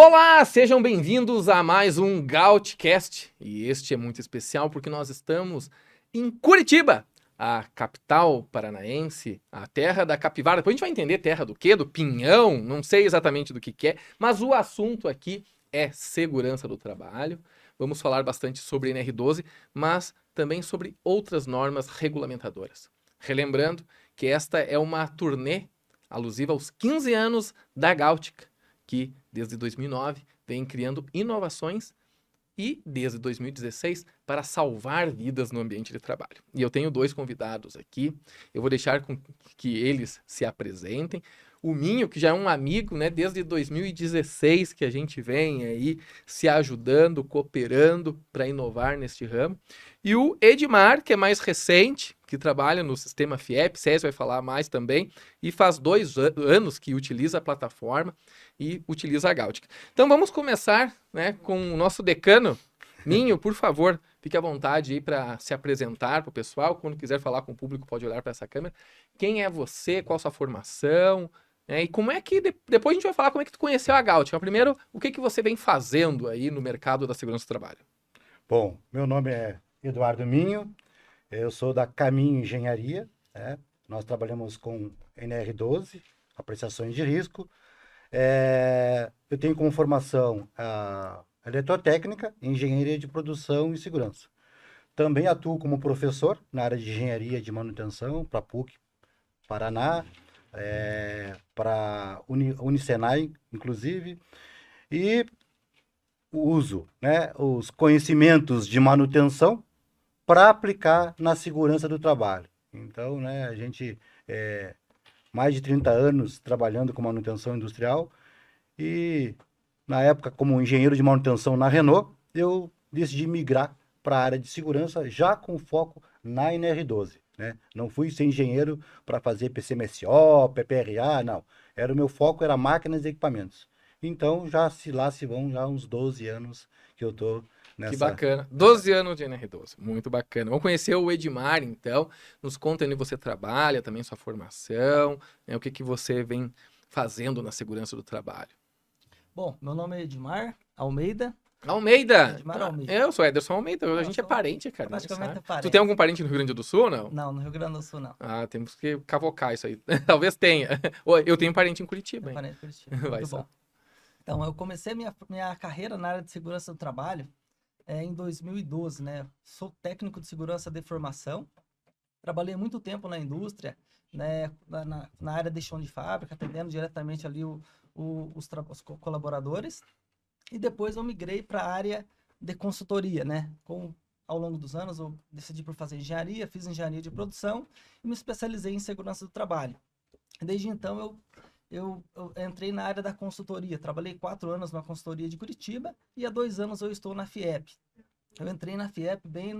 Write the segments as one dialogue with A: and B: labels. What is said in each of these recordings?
A: Olá, sejam bem-vindos a mais um Gautcast. E este é muito especial porque nós estamos em Curitiba, a capital paranaense, a terra da capivara. Depois a gente vai entender terra do quê? Do pinhão, não sei exatamente do que é, mas o assunto aqui é segurança do trabalho. Vamos falar bastante sobre NR12, mas também sobre outras normas regulamentadoras. Relembrando que esta é uma turnê alusiva aos 15 anos da Gautica, que desde 2009 vem criando inovações e desde 2016 para salvar vidas no ambiente de trabalho. E eu tenho dois convidados aqui, eu vou deixar com que eles se apresentem. O Minho, que já é um amigo, né, desde 2016 que a gente vem aí se ajudando, cooperando para inovar neste ramo. E o Edmar, que é mais recente, que trabalha no sistema FIEP, César vai falar mais também, e faz 2 anos que utiliza a plataforma e utiliza a Gautica. Então vamos começar, né, com o nosso decano. Minho, por favor, fique à vontade aí para se apresentar para o pessoal. Quando quiser falar com o público, pode olhar para essa câmera. Quem é você? Qual a sua formação? E como é que... Depois a gente vai falar como é que tu conheceu a Gautica. Primeiro, o que você vem fazendo aí no mercado da segurança do trabalho?
B: Bom, meu nome é Eduardo Minho, eu sou da Caminho Engenharia, né? Nós trabalhamos com NR12, apreciações de risco. Eu tenho como formação a eletrotécnica, engenharia de produção e segurança. Também atuo como professor na área de engenharia de manutenção para a PUC Paraná, para Unisenai, inclusive, e uso, né, os conhecimentos de manutenção para aplicar na segurança do trabalho. Então, né, a gente mais de 30 anos trabalhando com manutenção industrial e na época como engenheiro de manutenção na Renault, eu decidi migrar para a área de segurança já com foco na NR12, né? Não fui ser engenheiro para fazer PCMSO, PPRA, não. O meu foco era máquinas e equipamentos. Então, lá se vão já uns 12 anos que eu tô
A: Que
B: nessa...
A: bacana. 12 anos de NR12. Muito bacana. Vamos conhecer o Edmar, então. Nos conta onde você trabalha, também sua formação, né, o que você vem fazendo na segurança do trabalho.
C: Bom, meu nome é Edmar Almeida.
A: Almeida!
C: Edmar Almeida.
A: Eu sou Ederson Almeida, a gente é
C: sou
A: parente, cara.
C: praticamente
A: Sabe?
C: parente.
A: Tu tem algum parente no Rio Grande do Sul ou não?
C: Não, no Rio Grande do Sul não.
A: Ah, temos que cavocar isso aí. Talvez tenha. Eu tenho parente em Curitiba,
C: Tenho
A: hein?
C: parente em Curitiba.
A: Vai
C: Muito
A: só.
C: bom. Então, eu comecei minha carreira na área de segurança do trabalho em 2012, né? Sou técnico de segurança de formação. Trabalhei muito tempo na indústria, né? Na área de chão de fábrica, atendendo diretamente ali os colaboradores. E depois eu migrei para a área de consultoria, né? Ao longo dos anos eu decidi por fazer engenharia, fiz engenharia de produção e me especializei em segurança do trabalho. Desde então eu entrei na área da consultoria, trabalhei 4 anos na consultoria de Curitiba e há 2 anos eu estou na FIEP. Eu entrei na FIEP bem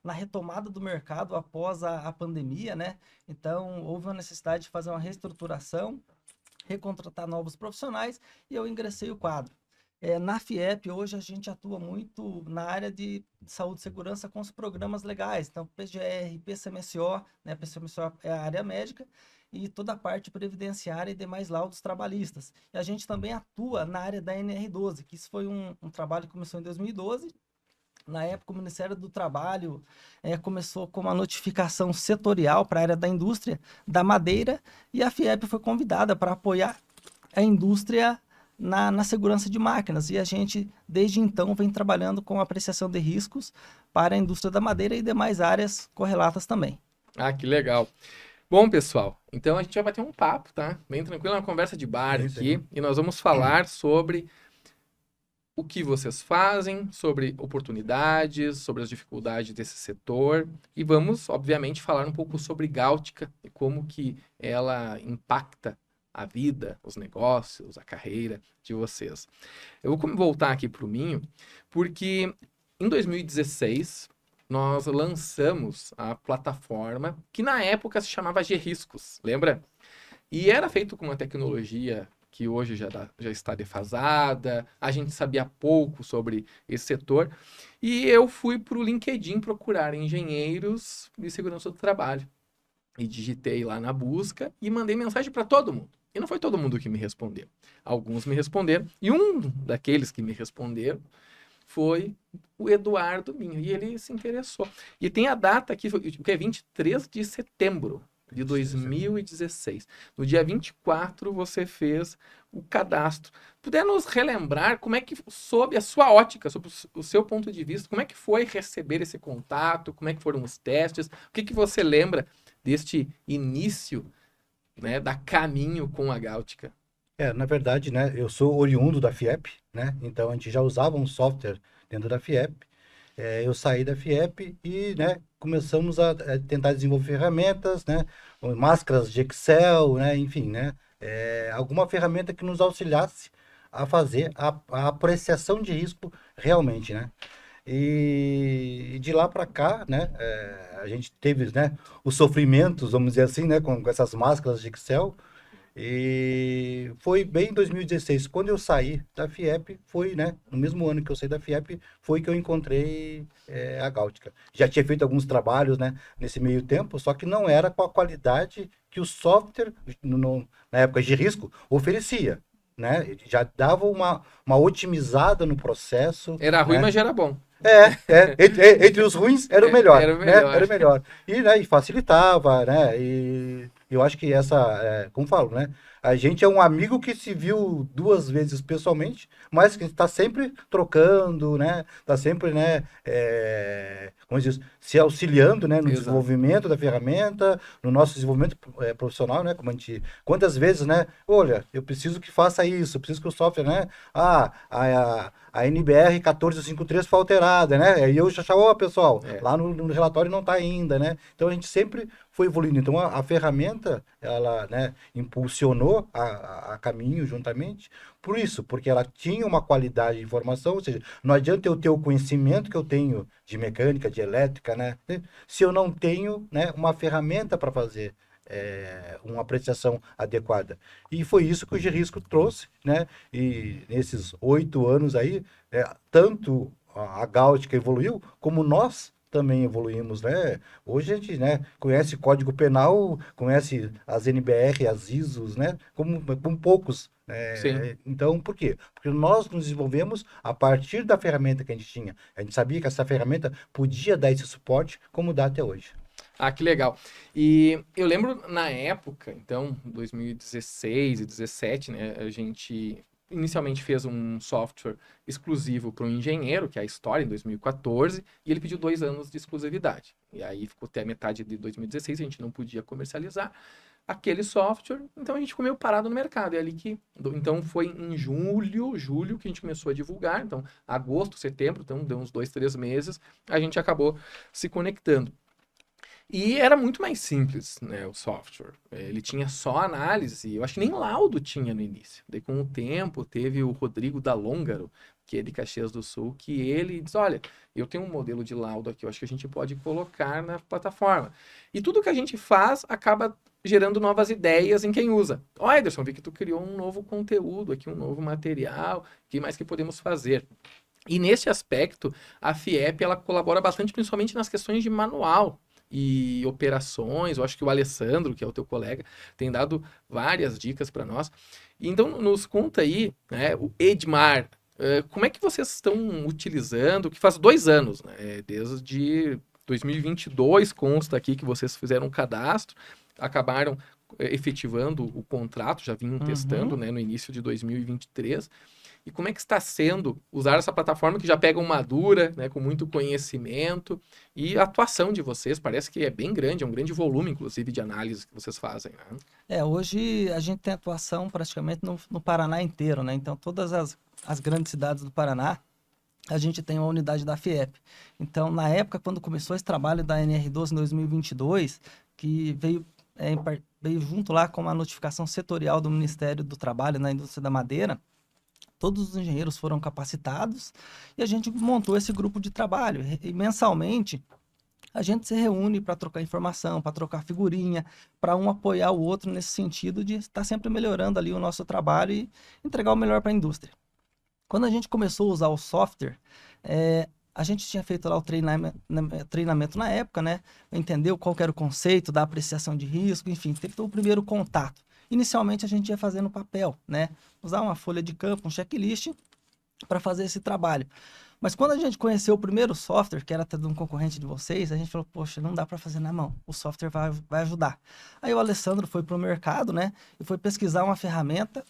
C: na retomada do mercado após a pandemia, né? Então houve uma necessidade de fazer uma reestruturação, recontratar novos profissionais e eu ingressei o quadro. Na FIEP, hoje, a gente atua muito na área de saúde e segurança com os programas legais. Então, PGR, PCMSO, né? PCMSO é a área médica, e toda a parte previdenciária e demais laudos trabalhistas. E a gente também atua na área da NR12, que isso foi um trabalho que começou em 2012. Na época, o Ministério do Trabalho começou com uma notificação setorial para a área da indústria da madeira, e a FIEP foi convidada para apoiar a indústria na segurança de máquinas, e a gente, desde então, vem trabalhando com apreciação de riscos para a indústria da madeira e demais áreas correlatas também.
A: Ah, que legal. Bom, pessoal, então a gente vai bater um papo, tá? Bem tranquilo, uma conversa de bar aqui, e nós vamos falar sobre o que vocês fazem, sobre oportunidades, sobre as dificuldades desse setor, e vamos, obviamente, falar um pouco sobre Gautica e como que ela impacta a vida, os negócios, a carreira de vocês. Eu vou voltar aqui para o Minho, porque em 2016 nós lançamos a plataforma que na época se chamava G-Riscos, lembra? E era feito com uma tecnologia que hoje já está defasada, a gente sabia pouco sobre esse setor, e eu fui para o LinkedIn procurar engenheiros de segurança do trabalho. E digitei lá na busca e mandei mensagem para todo mundo. E não foi todo mundo que me respondeu. Alguns me responderam. E um daqueles que me responderam foi o Eduardo Minho. E ele se interessou. E tem a data aqui, que é 23 de setembro de 2016. No dia 24, você fez o cadastro. Puder nos relembrar como é que, sob a sua ótica, sob o seu ponto de vista, como é que foi receber esse contato, como é que foram os testes, o que você lembra deste início, né, da caminho com a Gáutica?
B: Na verdade, né, eu sou oriundo da FIEP, né, então a gente já usava um software dentro da FIEP. Eu saí da FIEP e, né, começamos a tentar desenvolver ferramentas, né, máscaras de Excel, né, enfim, né, alguma ferramenta que nos auxiliasse a fazer a apreciação de risco realmente, né. E de lá para cá, né, a gente teve, né, os sofrimentos, vamos dizer assim, né, com essas máscaras de Excel. E foi bem em 2016, quando eu saí da FIEP, foi, né, no mesmo ano que eu saí da FIEP, foi que eu encontrei a Gáutica. Já tinha feito alguns trabalhos, né, nesse meio tempo, só que não era com a qualidade que o software, na época de risco, oferecia, né? Ele já dava uma otimizada no processo.
A: Era ruim,
B: né?
A: mas já era bom.
B: Entre os ruins era o melhor,
A: Era o
B: né?
A: melhor.
B: Era o melhor. E, né, e facilitava, né? E eu acho que como falo, né? A gente é um amigo que se viu 2 vezes pessoalmente, mas que está sempre trocando, né? Está sempre, né? Como diz, se auxiliando, né? No
A: Exato.
B: desenvolvimento da ferramenta, no nosso desenvolvimento profissional, né? Como quantas vezes, né? Olha, eu preciso que faça isso, eu preciso que o software, né? A NBR 1453 foi alterada, né? E eu já chamava, pessoal, lá no relatório não está ainda, né? Então a gente sempre foi evoluindo. Então a ferramenta, ela, né, impulsionou a caminho juntamente por isso, porque ela tinha uma qualidade de informação, ou seja, não adianta eu ter o conhecimento que eu tenho de mecânica, de elétrica, né? Se eu não tenho, né, uma ferramenta para fazer uma apreciação adequada. E foi isso que o G-Risco trouxe, né? E nesses 8 anos aí, tanto a Gáutica evoluiu, como nós também evoluímos, né? Hoje a gente, né, conhece Código Penal, conhece as NBR, as ISOs, né? Como poucos.
A: Sim.
B: Então, por quê? Porque nós nos desenvolvemos a partir da ferramenta que a gente tinha. A gente sabia que essa ferramenta podia dar esse suporte, como dá até hoje.
A: Ah, que legal. E eu lembro na época, então, 2016 e 2017, né, a gente inicialmente fez um software exclusivo para um engenheiro, que é a História, em 2014, e ele pediu 2 anos de exclusividade. E aí ficou até a metade de 2016, a gente não podia comercializar aquele software, então a gente ficou meio parado no mercado. É ali que, então foi em julho que a gente começou a divulgar, então agosto, setembro, então deu uns 2, 3 meses, a gente acabou se conectando. E era muito mais simples, né, o software. Ele tinha só análise, eu acho que nem laudo tinha no início. Daí, com o tempo, teve o Rodrigo da Longaro, que é de Caxias do Sul, que ele diz, olha, eu tenho um modelo de laudo aqui, eu acho que a gente pode colocar na plataforma. E tudo que a gente faz acaba gerando novas ideias em quem usa. Ó, Ederson, vi que tu criou um novo conteúdo aqui, um novo material, o que mais que podemos fazer? E nesse aspecto, a FIEP, ela colabora bastante, principalmente nas questões de manual e operações. Eu acho que o Alessandro, que é o teu colega, tem dado várias dicas para nós. Então, nos conta aí, né, o Edmar, como é que vocês estão utilizando, que faz 2 anos, né, desde 2022, consta aqui que vocês fizeram um cadastro, acabaram efetivando o contrato, já vinham testando, né, no início de 2023. E como é que está sendo usar essa plataforma que já pega uma madura, né, com muito conhecimento, e a atuação de vocês parece que é bem grande, é um grande volume, inclusive, de análise que vocês fazem, né?
C: Hoje a gente tem atuação praticamente no Paraná inteiro, né? Então, todas as grandes cidades do Paraná, a gente tem uma unidade da FIEP. Então, na época, quando começou esse trabalho da NR12 em 2022, que veio junto lá com uma notificação setorial do Ministério do Trabalho na indústria da madeira, todos os engenheiros foram capacitados e a gente montou esse grupo de trabalho. E mensalmente, a gente se reúne para trocar informação, para trocar figurinha, para um apoiar o outro nesse sentido de estar sempre melhorando ali o nosso trabalho e entregar o melhor para a indústria. Quando a gente começou a usar o software, a gente tinha feito lá o treinamento na época, né? Entendeu qual que era o conceito da apreciação de risco, enfim, teve todo o primeiro contato. Inicialmente a gente ia fazer no papel, né? Usar uma folha de campo, um checklist para fazer esse trabalho. Mas quando a gente conheceu o primeiro software, que era até de um concorrente de vocês, a gente falou, poxa, não dá para fazer na mão, o software vai ajudar. Aí o Alessandro foi para o mercado, né, e foi pesquisar uma ferramenta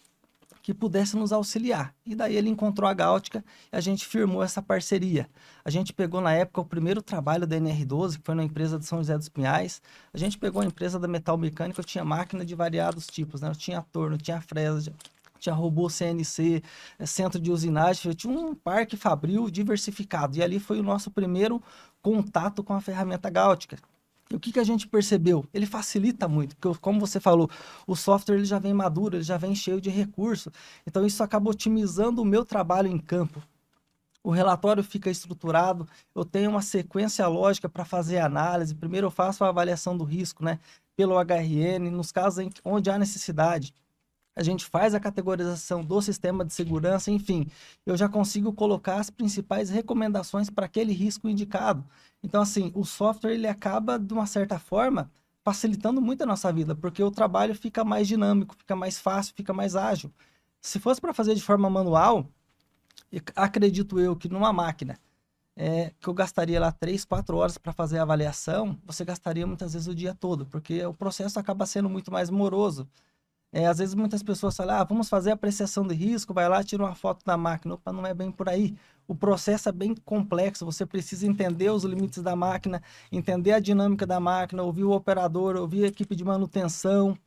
C: que pudesse nos auxiliar. E daí ele encontrou a Gáutica e a gente firmou essa parceria. A gente pegou na época o primeiro trabalho da NR12, que foi na empresa de São José dos Pinhais. A gente pegou a empresa da Metal Mecânica, eu tinha máquina de variados tipos, né? Eu tinha torno, tinha fresa, tinha robô CNC, centro de usinagem, eu tinha um parque fabril diversificado. E ali foi o nosso primeiro contato com a ferramenta Gáutica. E o que a gente percebeu? Ele facilita muito, porque como você falou, o software ele já vem maduro, ele já vem cheio de recursos. Então isso acaba otimizando o meu trabalho em campo. O relatório fica estruturado, eu tenho uma sequência lógica para fazer a análise. Primeiro eu faço a avaliação do risco, né, pelo HRN, nos casos onde há necessidade. A gente faz a categorização do sistema de segurança, enfim, eu já consigo colocar as principais recomendações para aquele risco indicado. Então, assim, o software ele acaba, de uma certa forma, facilitando muito a nossa vida, porque o trabalho fica mais dinâmico, fica mais fácil, fica mais ágil. Se fosse para fazer de forma manual, acredito eu que numa máquina que eu gastaria lá 3, 4 horas para fazer a avaliação, você gastaria muitas vezes o dia todo, porque o processo acaba sendo muito mais moroso. Às vezes muitas pessoas falam, vamos fazer a apreciação de risco, vai lá, tira uma foto da máquina. Opa, não é bem por aí. O processo é bem complexo, você precisa entender os limites da máquina, entender a dinâmica da máquina, ouvir o operador, ouvir a equipe de manutenção.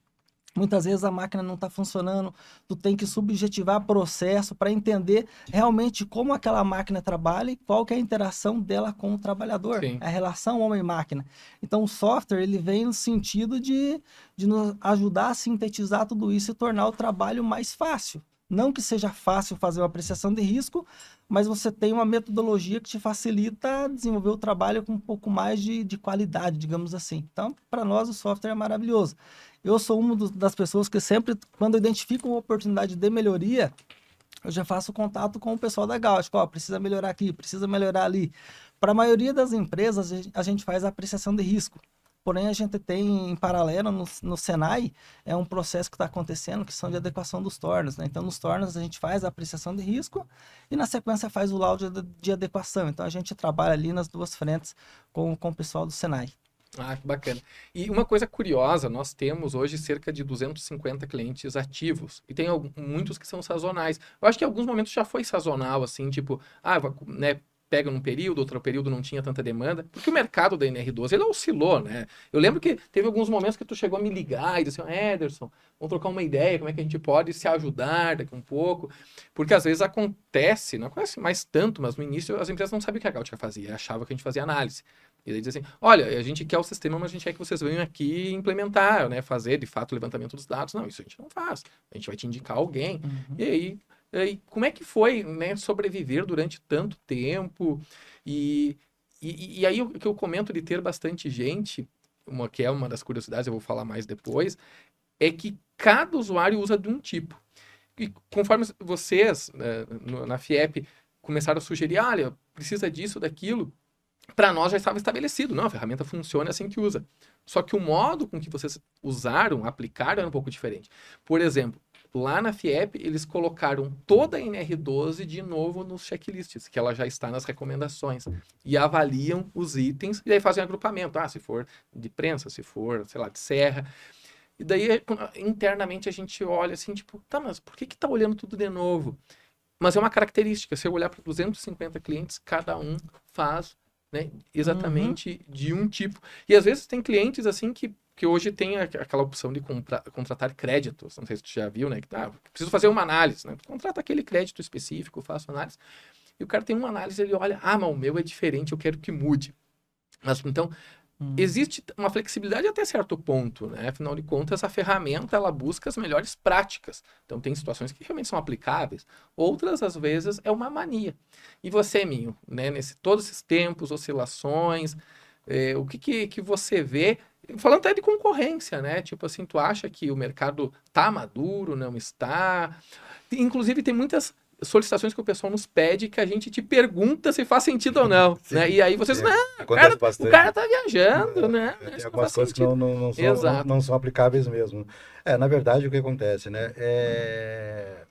C: Muitas vezes a máquina não está funcionando, tu tem que subjetivar processo para entender realmente como aquela máquina trabalha e qual que é a interação dela com o trabalhador,
A: Sim.
C: a relação homem-máquina. Então o software ele vem no sentido de nos ajudar a sintetizar tudo isso e tornar o trabalho mais fácil. Não que seja fácil fazer uma apreciação de risco, mas você tem uma metodologia que te facilita desenvolver o trabalho com um pouco mais de qualidade, digamos assim. Então, para nós, o software é maravilhoso. Eu sou uma das pessoas que sempre, quando eu identifico uma oportunidade de melhoria, eu já faço contato com o pessoal da Gáutica. Precisa melhorar aqui, precisa melhorar ali. Para a maioria das empresas, a gente faz a apreciação de risco. Porém, a gente tem em paralelo no Senai, um processo que está acontecendo, que são de adequação dos tornos, né? Então, nos tornos a gente faz a apreciação de risco e na sequência faz o laudo de adequação. Então, a gente trabalha ali nas duas frentes com o pessoal do Senai.
A: Ah, que bacana. E uma coisa curiosa, nós temos hoje cerca de 250 clientes ativos. E tem muitos que são sazonais. Eu acho que em alguns momentos já foi sazonal, assim, tipo, né, pega num período, outro período não tinha tanta demanda. Porque o mercado da NR12, ele oscilou, né? Eu lembro que teve alguns momentos que tu chegou a me ligar e disse, Ederson, vamos trocar uma ideia, como é que a gente pode se ajudar daqui um pouco. Porque às vezes acontece, não acontece mais tanto, mas no início as empresas não sabiam o que a Gáutica fazia, achavam que a gente fazia análise. E daí diz assim, olha, a gente quer o sistema, mas a gente quer que vocês venham aqui implementar, né? Fazer, de fato, o levantamento dos dados. Não, isso a gente não faz. A gente vai te indicar alguém.
C: Uhum.
A: E aí, como é que foi, né, sobreviver durante tanto tempo? E aí o que eu comento de ter bastante gente, que é uma das curiosidades, eu vou falar mais depois, é que cada usuário usa de um tipo. E conforme vocês, na FIEP, começaram a sugerir, olha, precisa disso, daquilo, para nós já estava estabelecido. Não, a ferramenta funciona assim que usa. Só que o modo com que vocês usaram, aplicaram, era um pouco diferente. Por exemplo, lá na FIEP, eles colocaram toda a NR12 de novo nos checklists, que ela já está nas recomendações. E avaliam os itens, e aí fazem agrupamento. Se for de prensa, se for, sei lá, de serra. E daí, internamente, a gente olha assim, tipo, mas por que tá olhando tudo de novo? Mas é uma característica. Se eu olhar para 250 clientes, cada um faz, né, exatamente de um tipo. E às vezes tem clientes assim que hoje tem aquela opção de contratar créditos. Não sei se tu já viu, né? Que preciso fazer uma análise, né? Contrata aquele crédito específico, faço análise. E o cara tem uma análise, ele olha, mas o meu é diferente, eu quero que mude. Mas então, existe uma flexibilidade até certo ponto, né? Afinal de contas, a ferramenta, ela busca as melhores práticas. Então, tem situações que realmente são aplicáveis. Outras, às vezes, é uma mania. E você, Minho, né? Todos esses tempos, oscilações, o que você vê, falando até de concorrência, né? Tipo assim, tu acha que o mercado tá maduro, não está? Inclusive, tem muitas solicitações que o pessoal nos pede que a gente te pergunta se faz sentido ou não,
B: Sim.
A: né? E aí vocês, não,
B: Acontece
A: o
B: bastante.
A: cara tá viajando, né?
B: Tem
A: Isso não
B: algumas
A: faz
B: coisas que
A: sentido.
B: não são,
A: Exato.
B: não são aplicáveis mesmo. Na verdade, o que acontece, né? É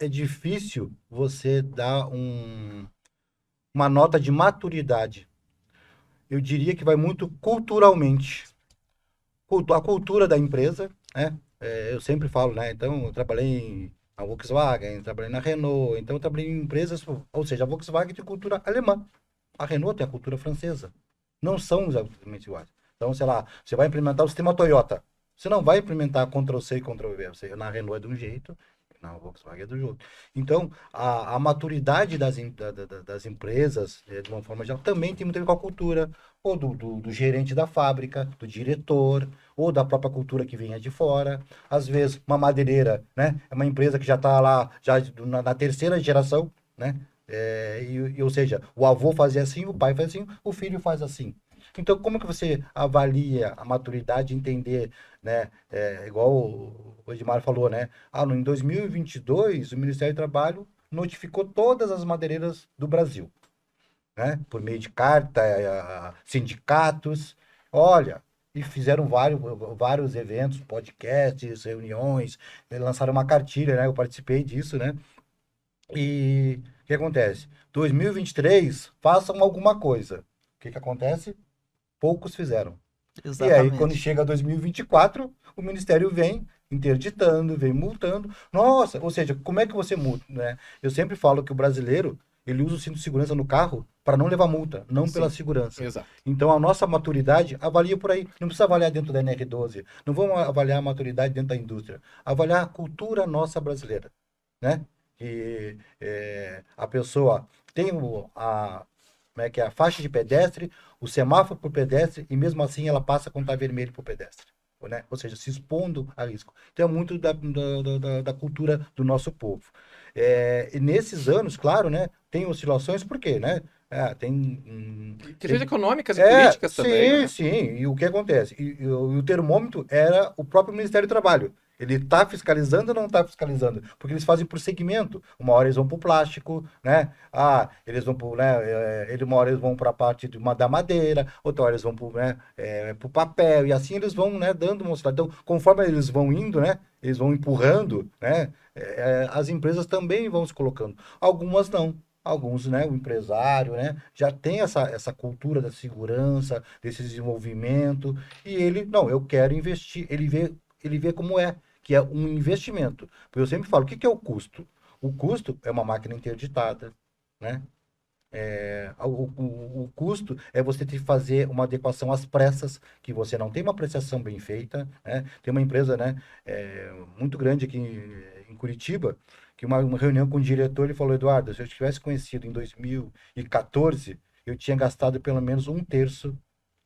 B: difícil você dar uma nota de maturidade. Eu diria que vai muito culturalmente. A cultura da empresa, né? Eu sempre falo, né? Então, eu trabalhei na Volkswagen, trabalhei na Renault, então eu trabalhei em empresas, ou seja, a Volkswagen tem cultura alemã, a Renault tem a cultura francesa. Não são exatamente iguais. Então, sei lá, você vai implementar o sistema Toyota. Você não vai implementar Ctrl+C e Ctrl+V. Na Renault é de um jeito, na Volkswagen é do outro. Então, a maturidade das empresas, de uma forma geral, também tem muito a ver com a cultura, ou do gerente da fábrica, do diretor, ou da própria cultura que venha de fora. Às vezes, uma madeireira, né? É uma empresa que já está lá já na terceira geração, né? Ou seja, o avô fazia assim, o pai faz assim, o filho faz assim. Então, como que você avalia a maturidade de entender, né? Igual o Edmar falou, né? Em 2022, o Ministério do Trabalho notificou todas as madeireiras do Brasil, né? Por meio de carta, sindicatos. Olha, e fizeram vários eventos, podcasts, reuniões, lançaram uma cartilha, né? Eu participei disso, né? E o que acontece? 2023, façam alguma coisa. O que acontece? Poucos fizeram. E aí, quando
C: Exatamente.
B: chega 2024, o Ministério vem interditando, vem multando. Nossa, ou seja, como é que você multa, né? Eu sempre falo que o brasileiro, ele usa o cinto de segurança no carro para não levar multa, não pela
A: Sim,
B: segurança.
A: exato.
B: Então, a nossa maturidade avalia por aí. Não precisa avaliar dentro da NR12. Não vamos avaliar a maturidade dentro da indústria. Avaliar a cultura nossa brasileira, né? Que a pessoa tem como é que é, a faixa de pedestre, o semáforo para o pedestre, e mesmo assim ela passa quando está vermelho para o pedestre, né? Ou seja, se expondo a risco. Então é muito da cultura do nosso povo. E nesses anos, claro, né, tem oscilações, por quê, né?
A: Questões econômicas e políticas também,
B: sim,
A: né?
B: sim. E o que acontece? O termômetro era o próprio Ministério do Trabalho. Ele está fiscalizando ou não está fiscalizando? Porque eles fazem por segmento. Uma hora eles vão para o plástico, né? Eles vão para, né? Uma hora eles vão para a parte da madeira, outra hora eles vão para, né, o papel, e assim eles vão, né, dando uma oscilação. Então, conforme eles vão indo, né? Eles vão empurrando, né? As empresas também vão se colocando. Algumas não. Alguns, né, o empresário, né, já tem essa cultura da segurança, desse desenvolvimento, e ele, não, eu quero investir, ele vê como que é um investimento. Porque eu sempre falo, o que é o custo? O custo é uma máquina interditada, né? O custo é você ter que fazer uma adequação às pressas, que você não tem uma apreciação bem feita, né? Tem uma empresa, né, muito grande aqui em Curitiba, que uma reunião com o diretor, ele falou, Eduardo, se eu tivesse conhecido em 2014, eu tinha gastado pelo menos um terço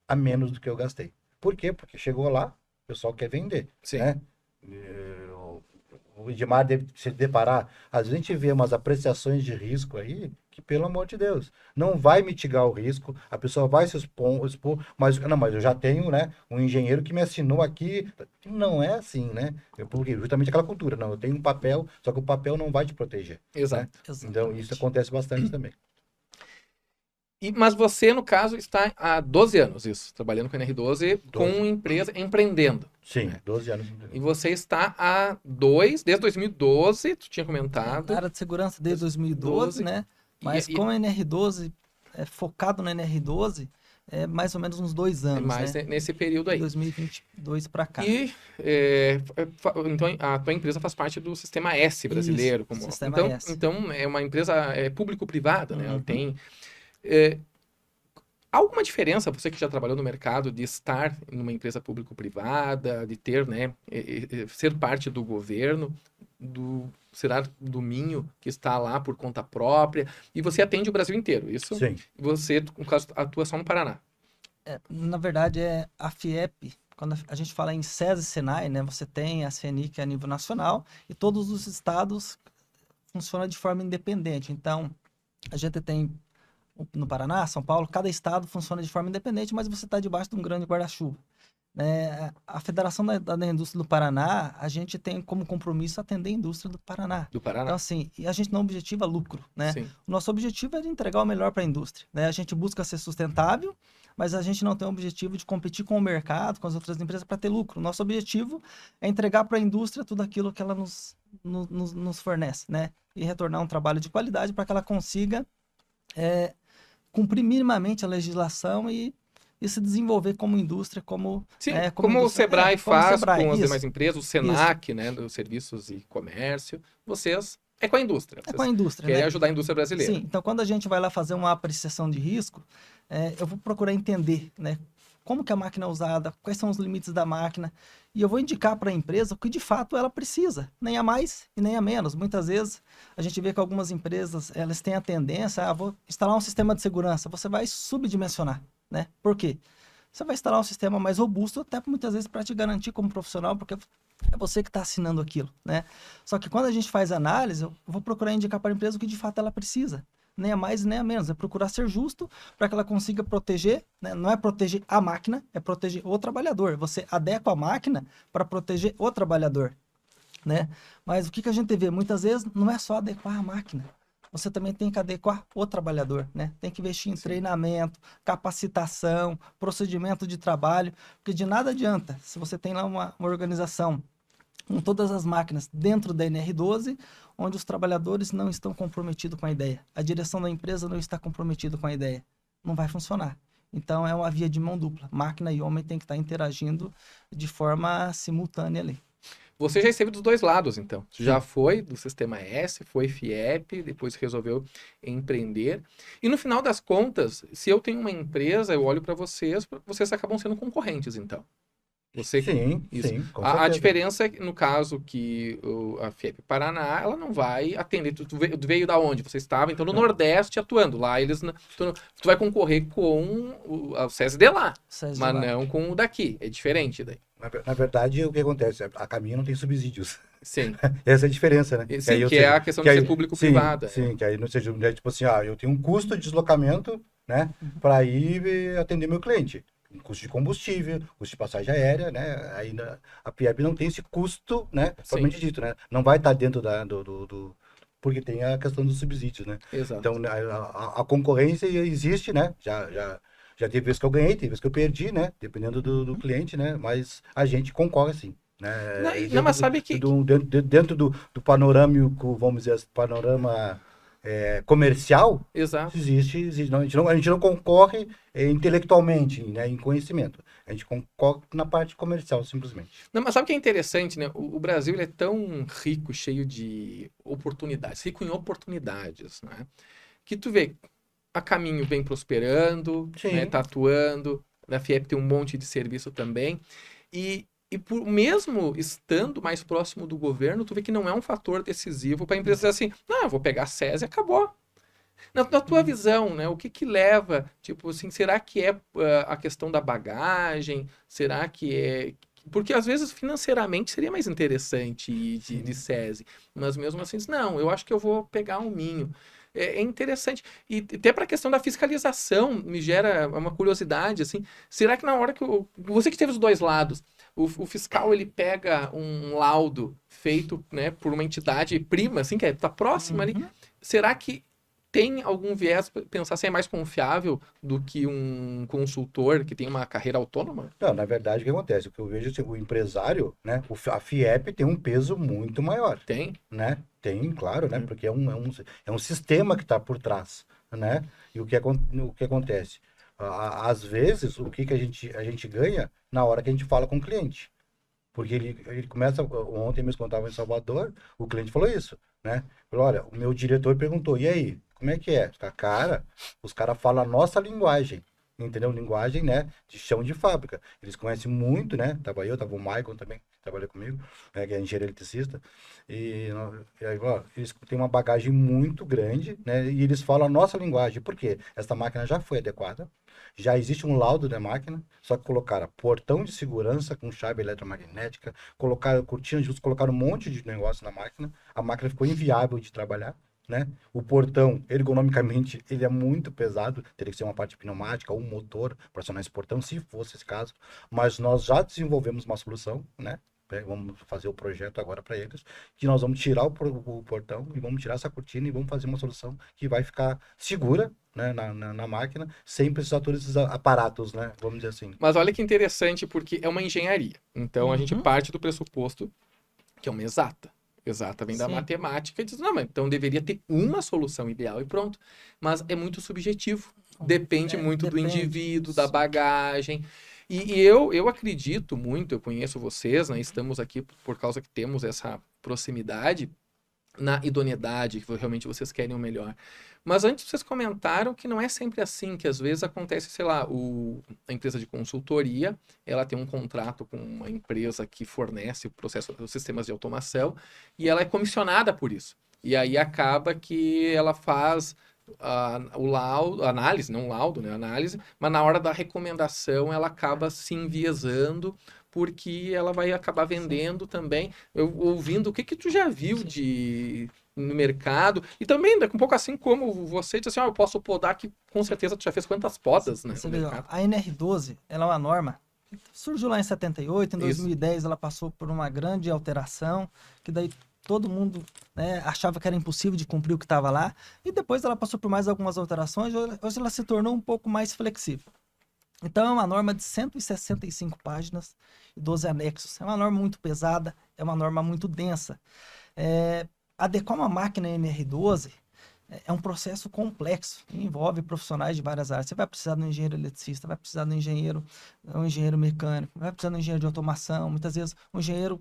B: a menos do que eu gastei. Por quê? Porque chegou lá, o pessoal quer vender,
A: Sim.
B: né? O Edmar deve se deparar, às vezes a gente vê umas apreciações de risco aí, que pelo amor de Deus, não vai mitigar o risco, a pessoa vai se expor, mas eu já tenho, né, um engenheiro que me assinou aqui, não é assim, né? Porque justamente aquela cultura, não, eu tenho um papel, só que o papel não vai te proteger,
A: Exato.
B: né? Então isso acontece bastante também.
A: Mas você, no caso, está há 12 anos, isso, trabalhando com a NR12, com empresa, empreendendo.
B: Sim,
A: né?
B: 12 anos.
A: E você está desde 2012, tu tinha comentado.
C: Na área de segurança desde 2012, né? Mas com a NR12, focado na NR12, é mais ou menos uns 2 anos,
A: mais
C: né?
A: nesse período aí.
C: 2022 para cá.
A: E então a tua empresa faz parte do Sistema S brasileiro.
C: Isso, Sistema S.
A: Então é uma empresa público-privada, né? Ela
C: Uhum.
A: tem... alguma diferença, você que já trabalhou no mercado, de estar em uma empresa público-privada, de ter, né, ser parte do governo, do Minho, que está lá por conta própria, e você atende o Brasil inteiro, isso?
B: Sim.
A: Você, no caso, atua só no Paraná.
C: Na verdade, a FIEP, quando a gente fala em SES e SENAI, né, você tem a CENIC a nível nacional, e todos os estados funcionam de forma independente. Então, a gente tem no Paraná, São Paulo, cada estado funciona de forma independente, mas você está debaixo de um grande guarda-chuva. né? A Federação da Indústria do Paraná, a gente tem como compromisso atender a indústria do Paraná.
A: Do Paraná?
C: Então, assim, e a gente não objetiva lucro, né?
A: Sim.
C: O nosso objetivo é de entregar o melhor para a indústria, né? A gente busca ser sustentável, mas a gente não tem o objetivo de competir com o mercado, com as outras empresas para ter lucro. O nosso objetivo é entregar para a indústria tudo aquilo que ela nos fornece, né? E retornar um trabalho de qualidade para que ela consiga cumprir minimamente a legislação e se desenvolver como indústria, como
A: Sim,
C: como
A: como o
C: indústria,
A: Sebrae
C: como o
A: faz
C: Sebrae,
A: com as
C: isso.
A: demais empresas, o Senac, né, dos serviços e comércio, vocês é com a indústria.
C: É com a indústria,
A: Querem
C: né?
A: ajudar a indústria brasileira.
C: Sim, então quando a gente vai lá fazer uma apreciação de risco, eu vou procurar entender, né, como que a máquina é usada, quais são os limites da máquina, e eu vou indicar para a empresa o que de fato ela precisa, nem a mais e nem a menos. Muitas vezes a gente vê que algumas empresas, elas têm a tendência, vou instalar um sistema de segurança, você vai subdimensionar, né? Por quê? Você vai instalar um sistema mais robusto, até muitas vezes para te garantir como profissional, porque é você que está assinando aquilo, né? Só que quando a gente faz análise, eu vou procurar indicar para a empresa o que de fato ela precisa. Nem a mais nem a menos. É procurar ser justo para que ela consiga proteger, né? Não é proteger a máquina, é proteger o trabalhador. Você adequa a máquina para proteger o trabalhador, né? Mas o que a gente vê? Muitas vezes não é só adequar a máquina. Você também tem que adequar o trabalhador, né? Tem que investir em treinamento, capacitação, procedimento de trabalho, porque de nada adianta se você tem lá uma organização com todas as máquinas dentro da NR12, onde os trabalhadores não estão comprometidos com a ideia. A direção da empresa não está comprometida com a ideia. Não vai funcionar. Então, é uma via de mão dupla. Máquina e homem têm que estar interagindo de forma simultânea ali.
A: Você já esteve dos dois lados, então. Já foi do Sistema S, foi FIEP, depois resolveu empreender. E no final das contas, se eu tenho uma empresa, eu olho para vocês acabam sendo concorrentes, então. Você,
B: Sim,
A: isso.
B: sim, com
A: A
B: certeza.
A: diferença é que, no caso, que a FIEP Paraná, ela não vai atender. Tu veio da onde? Você estava, então, no Nordeste atuando. Lá eles. Tu vai concorrer com o CSD lá,
C: CSD
A: mas
C: lá.
A: não com o daqui. É diferente daí.
B: Na verdade, o que acontece? A Caminho não tem subsídios.
A: Sim.
B: Essa é a diferença, né?
A: Sim,
B: aí, ou
A: que é
B: seja,
A: a questão
B: que
A: de
B: aí-
A: ser público-privada.
B: Sim, que aí não seja, né, tipo assim, eu tenho um custo de deslocamento, né, para ir atender meu cliente. Um custo de combustível, custo de passagem aérea, né? A FIEP não tem esse custo, né? Propriamente dito, né? Não vai estar dentro porque tem a questão dos subsídios, né?
A: Exato.
B: Então, a concorrência existe, né? Já teve vezes que eu ganhei, teve vezes que eu perdi, né? Dependendo do cliente, né? Mas a gente concorre sim. Né?
A: Não, mas sabe que...
B: Dentro do panorâmico, vamos dizer, panorama comercial,
A: Exato.
B: existe a gente não concorre intelectualmente, né, em conhecimento. A gente concorre na parte comercial, simplesmente.
A: Não, mas sabe o que é interessante, né? O Brasil ele é tão rico, cheio de oportunidades, rico em oportunidades, né? Que tu vê, a Caminho vem prosperando, né? Tá atuando, a FIEP tem um monte de serviço também, e por mesmo estando mais próximo do governo, tu vê que não é um fator decisivo para a empresa dizer assim, não, eu vou pegar a SESI e acabou. Na tua visão, né, o que leva, tipo assim, será que é a questão da bagagem? Será que é... Porque às vezes financeiramente seria mais interessante ir de SESI, mas mesmo assim, não, eu acho que eu vou pegar um Minho. É interessante. E até para a questão da fiscalização, me gera uma curiosidade, assim, será que na hora que você que teve os dois lados, o fiscal ele pega um laudo feito, né, por uma entidade prima, assim, que está próxima ali, será que tem algum viés para pensar se é mais confiável do que um consultor que tem uma carreira autônoma?
B: Não, na verdade, o que acontece? O que eu vejo, assim, o empresário, né, a FIEP tem um peso muito maior.
A: Tem?
B: Né? Tem, claro, né? Porque é um sistema que está por trás, né? E o que acontece? Às vezes, o que a gente ganha na hora que a gente fala com o cliente. Porque ele começa, ontem mesmo quando eu estava em Salvador, o cliente falou isso, né? Falou, olha, o meu diretor perguntou, e aí, como é que é? Os caras falam a nossa linguagem, entendeu? Linguagem, né, de chão de fábrica. Eles conhecem muito, né? Tava o Michael também, trabalhou comigo, né, que é engenheiro eletricista. E aí, ó, eles têm uma bagagem muito grande, né? E eles falam a nossa linguagem. Por quê? Essa máquina já foi adequada, já existe um laudo da máquina, só que colocaram portão de segurança com chave eletromagnética, colocaram cortina de luz, colocaram um monte de negócio na máquina, a máquina ficou inviável de trabalhar, né? O portão, ergonomicamente, ele é muito pesado, teria que ser uma parte pneumática ou um motor para acionar esse portão, se fosse esse caso. Mas nós já desenvolvemos uma solução, né? Vamos fazer o projeto agora para eles, que nós vamos tirar o portão e vamos tirar essa cortina e vamos fazer uma solução que vai ficar segura, né, na máquina, sem precisar de todos esses aparatos, né? Vamos dizer assim.
A: Mas olha que interessante, porque é uma engenharia. Então, a gente
C: Uhum.
A: parte do pressuposto que é uma exata. Exata vem da
C: Sim.
A: matemática e diz, não, mas então deveria ter uma solução ideal e pronto. Mas é muito subjetivo. Depende muito do
C: Depende.
A: indivíduo, da bagagem. E eu acredito muito, eu conheço vocês, né? Estamos aqui por causa que temos essa proximidade na idoneidade, que realmente vocês querem o melhor. Mas antes vocês comentaram que não é sempre assim, que às vezes acontece, sei lá, a empresa de consultoria, ela tem um contrato com uma empresa que fornece os sistemas de automação e ela é comissionada por isso. E aí acaba que ela faz o laudo, análise, não laudo, né? Análise, mas na hora da recomendação ela acaba se enviesando porque ela vai acabar vendendo também. Eu ouvindo, o que tu já viu no mercado? E também, um pouco assim como você disse assim, eu posso podar, que com certeza tu já fez quantas podas, né,
C: Você
A: no
C: vê, ó,
A: mercado?
C: a NR12, ela é uma norma que surgiu lá em 78, em
A: Isso.
C: 2010 ela passou por uma grande alteração, que daí todo mundo, né, achava que era impossível de cumprir o que estava lá, e depois ela passou por mais algumas alterações, hoje ela se tornou um pouco mais flexível. Então é uma norma de 165 páginas e 12 anexos. É uma norma muito pesada, é uma norma muito densa. Adequar uma máquina NR12 é um processo complexo, que envolve profissionais de várias áreas. Você vai precisar de um engenheiro eletricista, vai precisar de um engenheiro mecânico, vai precisar de um engenheiro de automação, muitas vezes um engenheiro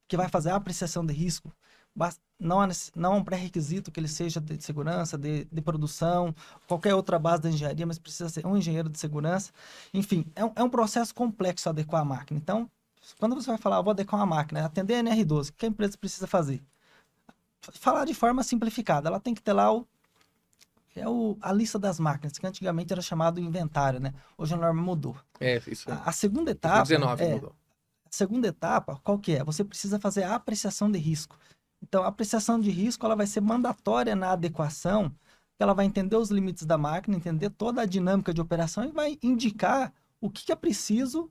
C: que vai fazer a apreciação de risco. Não é um pré-requisito que ele seja de segurança, de produção, qualquer outra base da engenharia, mas precisa ser um engenheiro de segurança. Enfim, é um processo complexo adequar a máquina. Então, quando você vai falar, vou adequar uma máquina, atender a NR12, o que a empresa precisa fazer? Falar de forma simplificada, ela tem que ter lá a lista das máquinas, que antigamente era chamado inventário, né? Hoje a norma mudou.
A: Isso.
C: A segunda etapa...
A: 2019 mudou.
C: A segunda etapa, qual que é? Você precisa fazer a apreciação de risco. Então, a apreciação de risco ela vai ser mandatória na adequação, ela vai entender os limites da máquina, entender toda a dinâmica de operação e vai indicar o que é preciso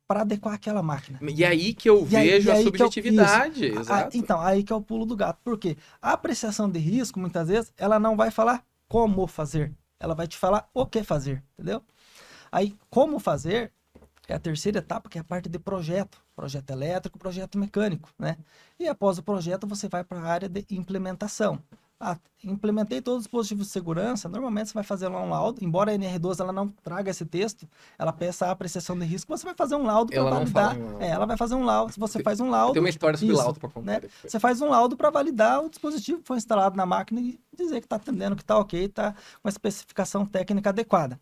C: para adequar aquela máquina.
A: E aí que eu vejo a subjetividade. Exato.
C: Então, aí que é o pulo do gato. Por quê? A apreciação de risco, muitas vezes, ela não vai falar como fazer. Ela vai te falar o que fazer, entendeu? Aí, como fazer é a terceira etapa, que é a parte de projeto. Projeto elétrico, projeto mecânico, né? E após o projeto, você vai para a área de implementação. Implementei todos os dispositivos de segurança, normalmente você vai fazer lá um laudo, embora a NR12 ela não traga esse texto, ela peça a apreciação de risco, você vai fazer um laudo para validar. Ela vai fazer um laudo, você faz um laudo.
A: Tem uma história sobre
C: isso,
A: laudo para contar.
C: Né? Você faz um laudo para validar o dispositivo que foi instalado na máquina e dizer que está atendendo, que está ok, está com a especificação técnica adequada.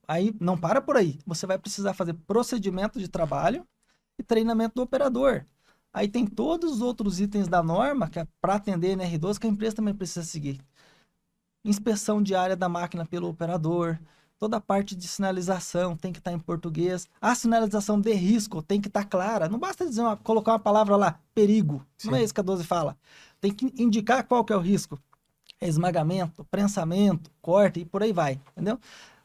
C: Aí não para por aí, você vai precisar fazer procedimento de trabalho e treinamento do operador. Aí tem todos os outros itens da norma, que é para atender NR12, que a empresa também precisa seguir. Inspeção diária da máquina pelo operador, toda a parte de sinalização tem que estar em português. A sinalização de risco tem que estar clara. Não basta dizer colocar uma palavra lá, perigo. Sim. Não é isso que a 12 fala. Tem que indicar qual que é o risco. É esmagamento, prensamento, corte e por aí vai, entendeu?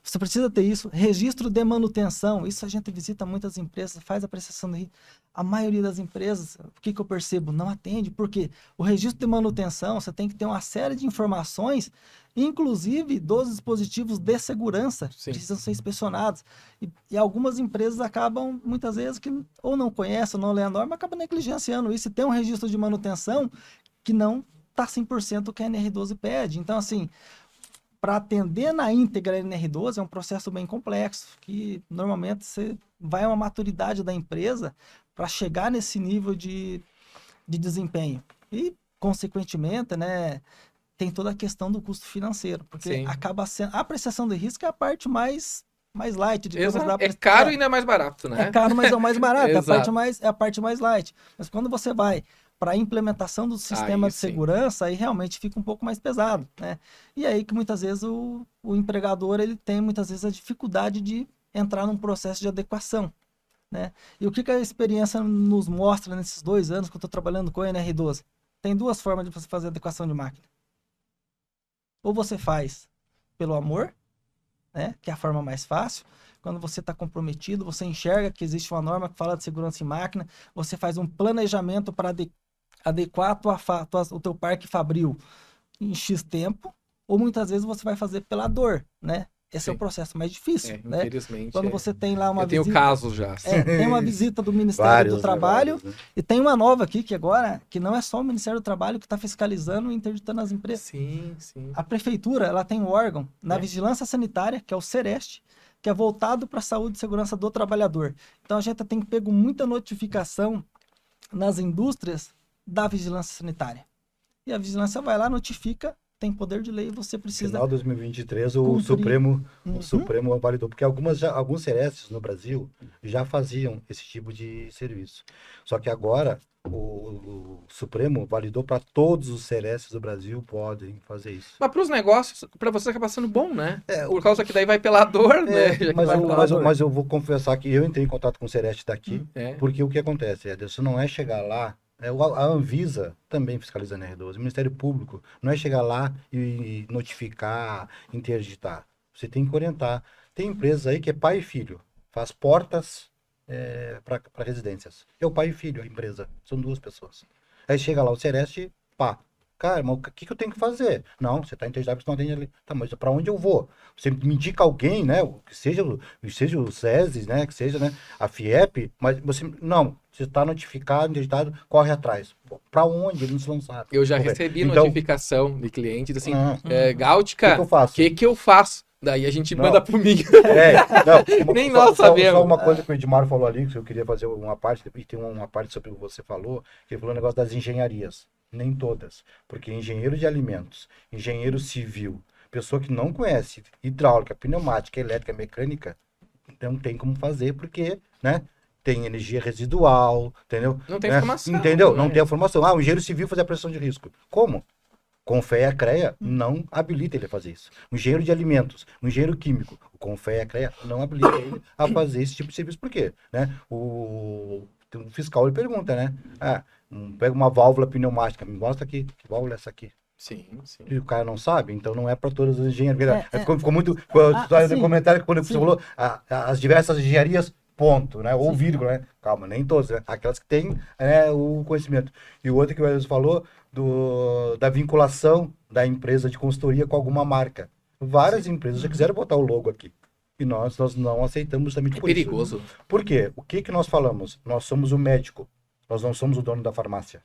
C: Você precisa ter isso. Registro de manutenção. Isso a gente visita muitas empresas, faz a prestação de risco. A maioria das empresas, o que eu percebo? Não atende. Por quê? O registro de manutenção, você tem que ter uma série de informações, inclusive dos dispositivos de segurança, que precisam ser inspecionados. E algumas empresas acabam, muitas vezes, que ou não conhecem, ou não lê a norma, acabam negligenciando isso. E tem um registro de manutenção que não está 100% o que a NR12 pede. Então, assim... Para atender na íntegra a NR12 é um processo bem complexo, que normalmente você vai a uma maturidade da empresa para chegar nesse nível de desempenho. E, consequentemente, né, tem toda a questão do custo financeiro, porque acaba sendo... A apreciação de risco é a parte mais light.
A: É caro e ainda é mais barato, né?
C: É caro, mas é o mais barato, é a parte mais light. Mas quando você vai para a implementação do sistema de segurança, aí realmente fica um pouco mais pesado, né? E aí que muitas vezes o empregador ele tem muitas vezes a dificuldade de entrar num processo de adequação, né? E o que a experiência nos mostra nesses 2 anos que eu estou trabalhando com a NR12? Tem 2 formas de você fazer adequação de máquina. Ou você faz pelo amor, né? Que é a forma mais fácil. Quando você está comprometido, você enxerga que existe uma norma que fala de segurança em máquina, você faz um planejamento para adequar o teu parque fabril em X tempo, ou muitas vezes você vai fazer pela dor, né? Esse é o
A: Sim.
C: processo mais difícil, né?
A: Infelizmente.
C: Quando você tem lá uma
A: Eu tenho
C: visita...
A: casos já.
C: tem uma visita do Ministério
B: Vários,
C: do Trabalho,
B: vários, né?
C: e tem uma nova aqui, que agora, que não é só o Ministério do Trabalho que está fiscalizando e interditando as empresas.
A: Sim, sim.
C: A prefeitura, ela tem um órgão na
A: É.
C: vigilância sanitária, que é o Sereste, que é voltado para a saúde e segurança do trabalhador. Então a gente tem pego muita notificação nas indústrias da vigilância sanitária. E a vigilância vai lá, notifica, tem poder de lei, você precisa...
B: Final de 2023, o
C: cumprir.
B: Supremo,
C: Uhum.
B: o Supremo validou, porque alguns Cerestes no Brasil já faziam esse tipo de serviço. Só que agora o Supremo validou para todos os Cerestes do Brasil podem fazer isso.
A: Mas para os negócios, para você acaba sendo bom, né? Por causa que daí vai pela dor, né? Já que
B: Mas,
A: vai pela dor.
B: mas eu vou confessar que eu entrei em contato com o Sereste daqui,
A: É.
B: porque o que acontece, Ederson, não é chegar lá, a Anvisa também fiscaliza na R12, o Ministério Público, não é chegar lá e notificar, interditar. Você tem que orientar. Tem empresas aí que é pai e filho, faz portas para residências. É o pai e filho, a empresa. São duas pessoas. Aí chega lá o Sereste, pá. Cara, mas o que eu tenho que fazer? Não, você está interditado porque você não atende ali. Tá, mas para onde eu vou? Você me indica alguém, né? Que seja o SESI, né? Que seja, né? A FIEP, mas você... Não, você está notificado, interditado, corre atrás. Para onde? Eles não sabem.
A: Eu já
B: Vamos ver.
A: recebi
B: Então,
A: notificação de clientes assim,
B: Ah.
A: Gáutica,
B: O que eu faço?
A: o que eu faço? Daí a gente
B: Não.
A: manda pro mim. Nem
B: só,
A: nós sabemos.
B: Só uma coisa que o Edmar falou ali, que eu queria fazer uma parte, e tem uma parte sobre o que você falou, que ele falou o negócio das engenharias. Nem todas. Porque engenheiro de alimentos, engenheiro civil, pessoa que não conhece hidráulica, pneumática, elétrica, mecânica, não tem como fazer, porque, né? Tem energia residual, entendeu?
A: Não tem
B: Né?
A: formação.
B: Entendeu?
A: né?
B: Não tem a formação. Ah, o engenheiro civil fazer a pressão de risco. Como? CONFEA e a CREA não habilita ele a fazer isso. O engenheiro de alimentos, o engenheiro químico, o CONFEA e a CREA não habilita ele a fazer esse tipo de serviço. Por quê? Né? O fiscal ele pergunta, né? Pega uma válvula pneumática, me mostra aqui, que válvula é essa aqui?
A: Sim, sim.
B: E o cara não sabe, então não é para todas as engenharias.
C: É.
B: Ficou muito...
C: Sim.
B: no comentário que quando você
C: Sim.
B: falou, as diversas engenharias, ponto, né? Ou
C: Sim.
B: vírgula, né? Calma, nem todas, né? Aquelas que têm o conhecimento. E o outro que o Elvis falou, da vinculação da empresa de consultoria com alguma marca. Várias empresas já quiseram botar o logo aqui. E nós não aceitamos justamente
A: É
B: por isso.
A: perigoso.
B: Por quê? O que nós falamos? Nós somos o médico, nós não somos o dono da farmácia.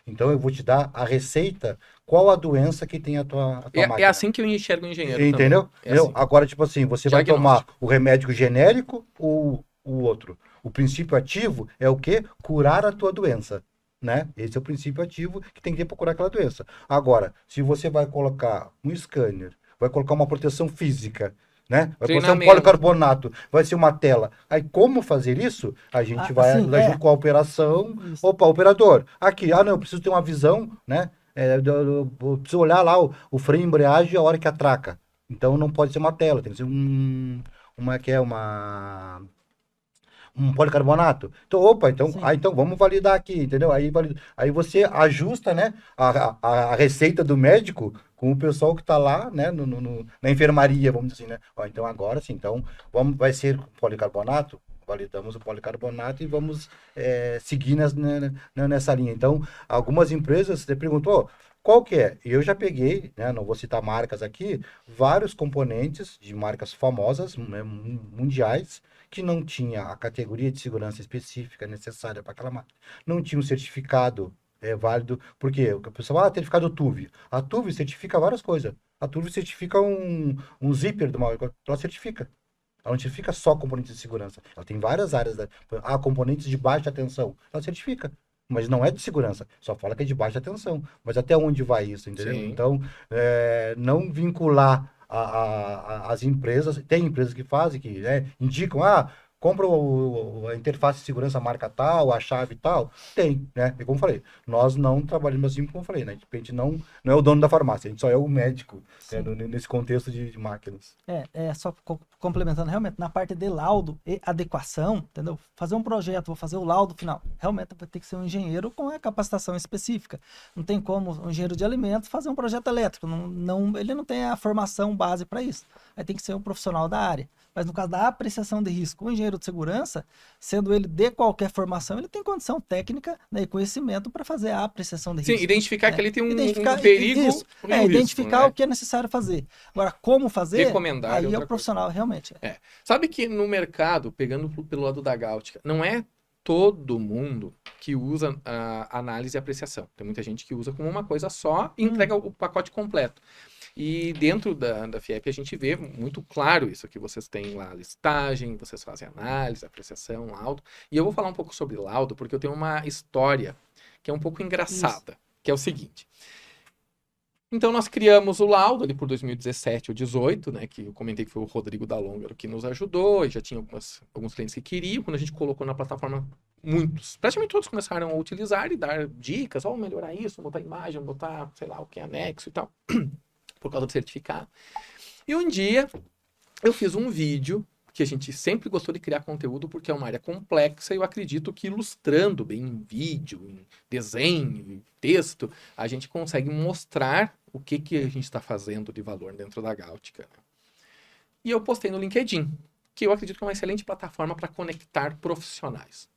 B: Então eu vou te dar a receita, qual a doença que tem a tua
A: É
B: máquina.
A: assim que eu enxergo o engenheiro.
B: Entendeu?
A: também. É assim.
B: Agora, tipo assim, você vai tomar
A: Diagnóstico.
B: o remédio genérico ou o outro. O princípio ativo é o quê? Curar a tua doença. Né? Esse é o princípio ativo que tem que ter para curar aquela doença. Agora, se você vai colocar um scanner, vai colocar uma proteção física, né? Vai colocar um
A: Treinamento.
B: policarbonato, vai ser uma tela. Aí, como fazer isso? A gente vai
C: assim,
B: junto com a operação.
C: Isso.
B: Opa, operador, aqui, não, eu preciso ter uma visão, né? Eu preciso olhar lá o freio de embreagem a hora que atraca. Então, não pode ser uma tela, tem que ser um policarbonato. Então, opa, então vamos validar aqui, entendeu? Aí você ajusta, né, a receita do médico com o pessoal que está lá, né, na enfermaria, vamos dizer assim, né? Então agora sim, então vai ser policarbonato, validamos o policarbonato e vamos seguir nessa linha. Então, algumas empresas, você perguntou, qual que é? Eu já peguei, né, não vou citar marcas aqui, vários componentes de marcas famosas, né, mundiais, que não tinha a categoria de segurança específica necessária para aquela máquina. Não tinha um certificado válido, porque o pessoal certificado TUV. A TUV certifica várias coisas. A TUV certifica um zíper de uma... Ela certifica. Ela não certifica só componentes de segurança. Ela tem várias áreas. Componentes de baixa tensão. Ela certifica. Mas não é de segurança. Só fala que é de baixa tensão. Mas até onde vai isso, entendeu?
A: Sim.
B: Então, não vincular as empresas, tem empresas que fazem, que indicam, compra a interface de segurança marca tal, a chave tal, tem, né? E como eu falei, nós não trabalhamos assim, como eu falei, né? A gente não é o dono da farmácia, a gente só é o médico, né? Nesse contexto de máquinas.
C: Só complementando, realmente, na parte de laudo e adequação, entendeu? Fazer um projeto, vou fazer o laudo final, realmente vai ter que ser um engenheiro com a capacitação específica. Não tem como um engenheiro de alimentos fazer um projeto elétrico, ele não tem a formação base para isso. Aí tem que ser um profissional da área. Mas no caso da apreciação de risco, o engenheiro de segurança, sendo ele de qualquer formação, ele tem condição técnica, né, e conhecimento para fazer a apreciação de risco.
A: Sim, identificar que ele tem um
C: perigo
A: isso,
C: e um identificar risco, né? O que é necessário fazer. Agora, como fazer,
A: recomendar
C: aí é o profissional, coisa. Realmente.
A: Sabe que no mercado, pegando pelo lado da Gáutica, não é todo mundo que usa a análise e apreciação. Tem muita gente que usa como uma coisa só e entrega o pacote completo. E dentro da FIEP a gente vê muito claro isso, que vocês têm lá a listagem, vocês fazem análise, apreciação, laudo. E eu vou falar um pouco sobre laudo, porque eu tenho uma história que é um pouco engraçada, que é o seguinte. Então nós criamos o laudo ali por 2017 ou 2018, né, que eu comentei que foi o Rodrigo Dalonga que nos ajudou, e já tinha alguns clientes que queriam. Quando a gente colocou na plataforma, praticamente todos começaram a utilizar e dar dicas, melhorar isso, botar imagem, botar, sei lá, o que é anexo e tal. Por causa do certificado. E um dia eu fiz um vídeo, que a gente sempre gostou de criar conteúdo porque é uma área complexa e eu acredito que ilustrando bem em vídeo, em desenho, em texto, a gente consegue mostrar o que a gente está fazendo de valor dentro da Gáutica. E eu postei no LinkedIn, que eu acredito que é uma excelente plataforma para conectar profissionais.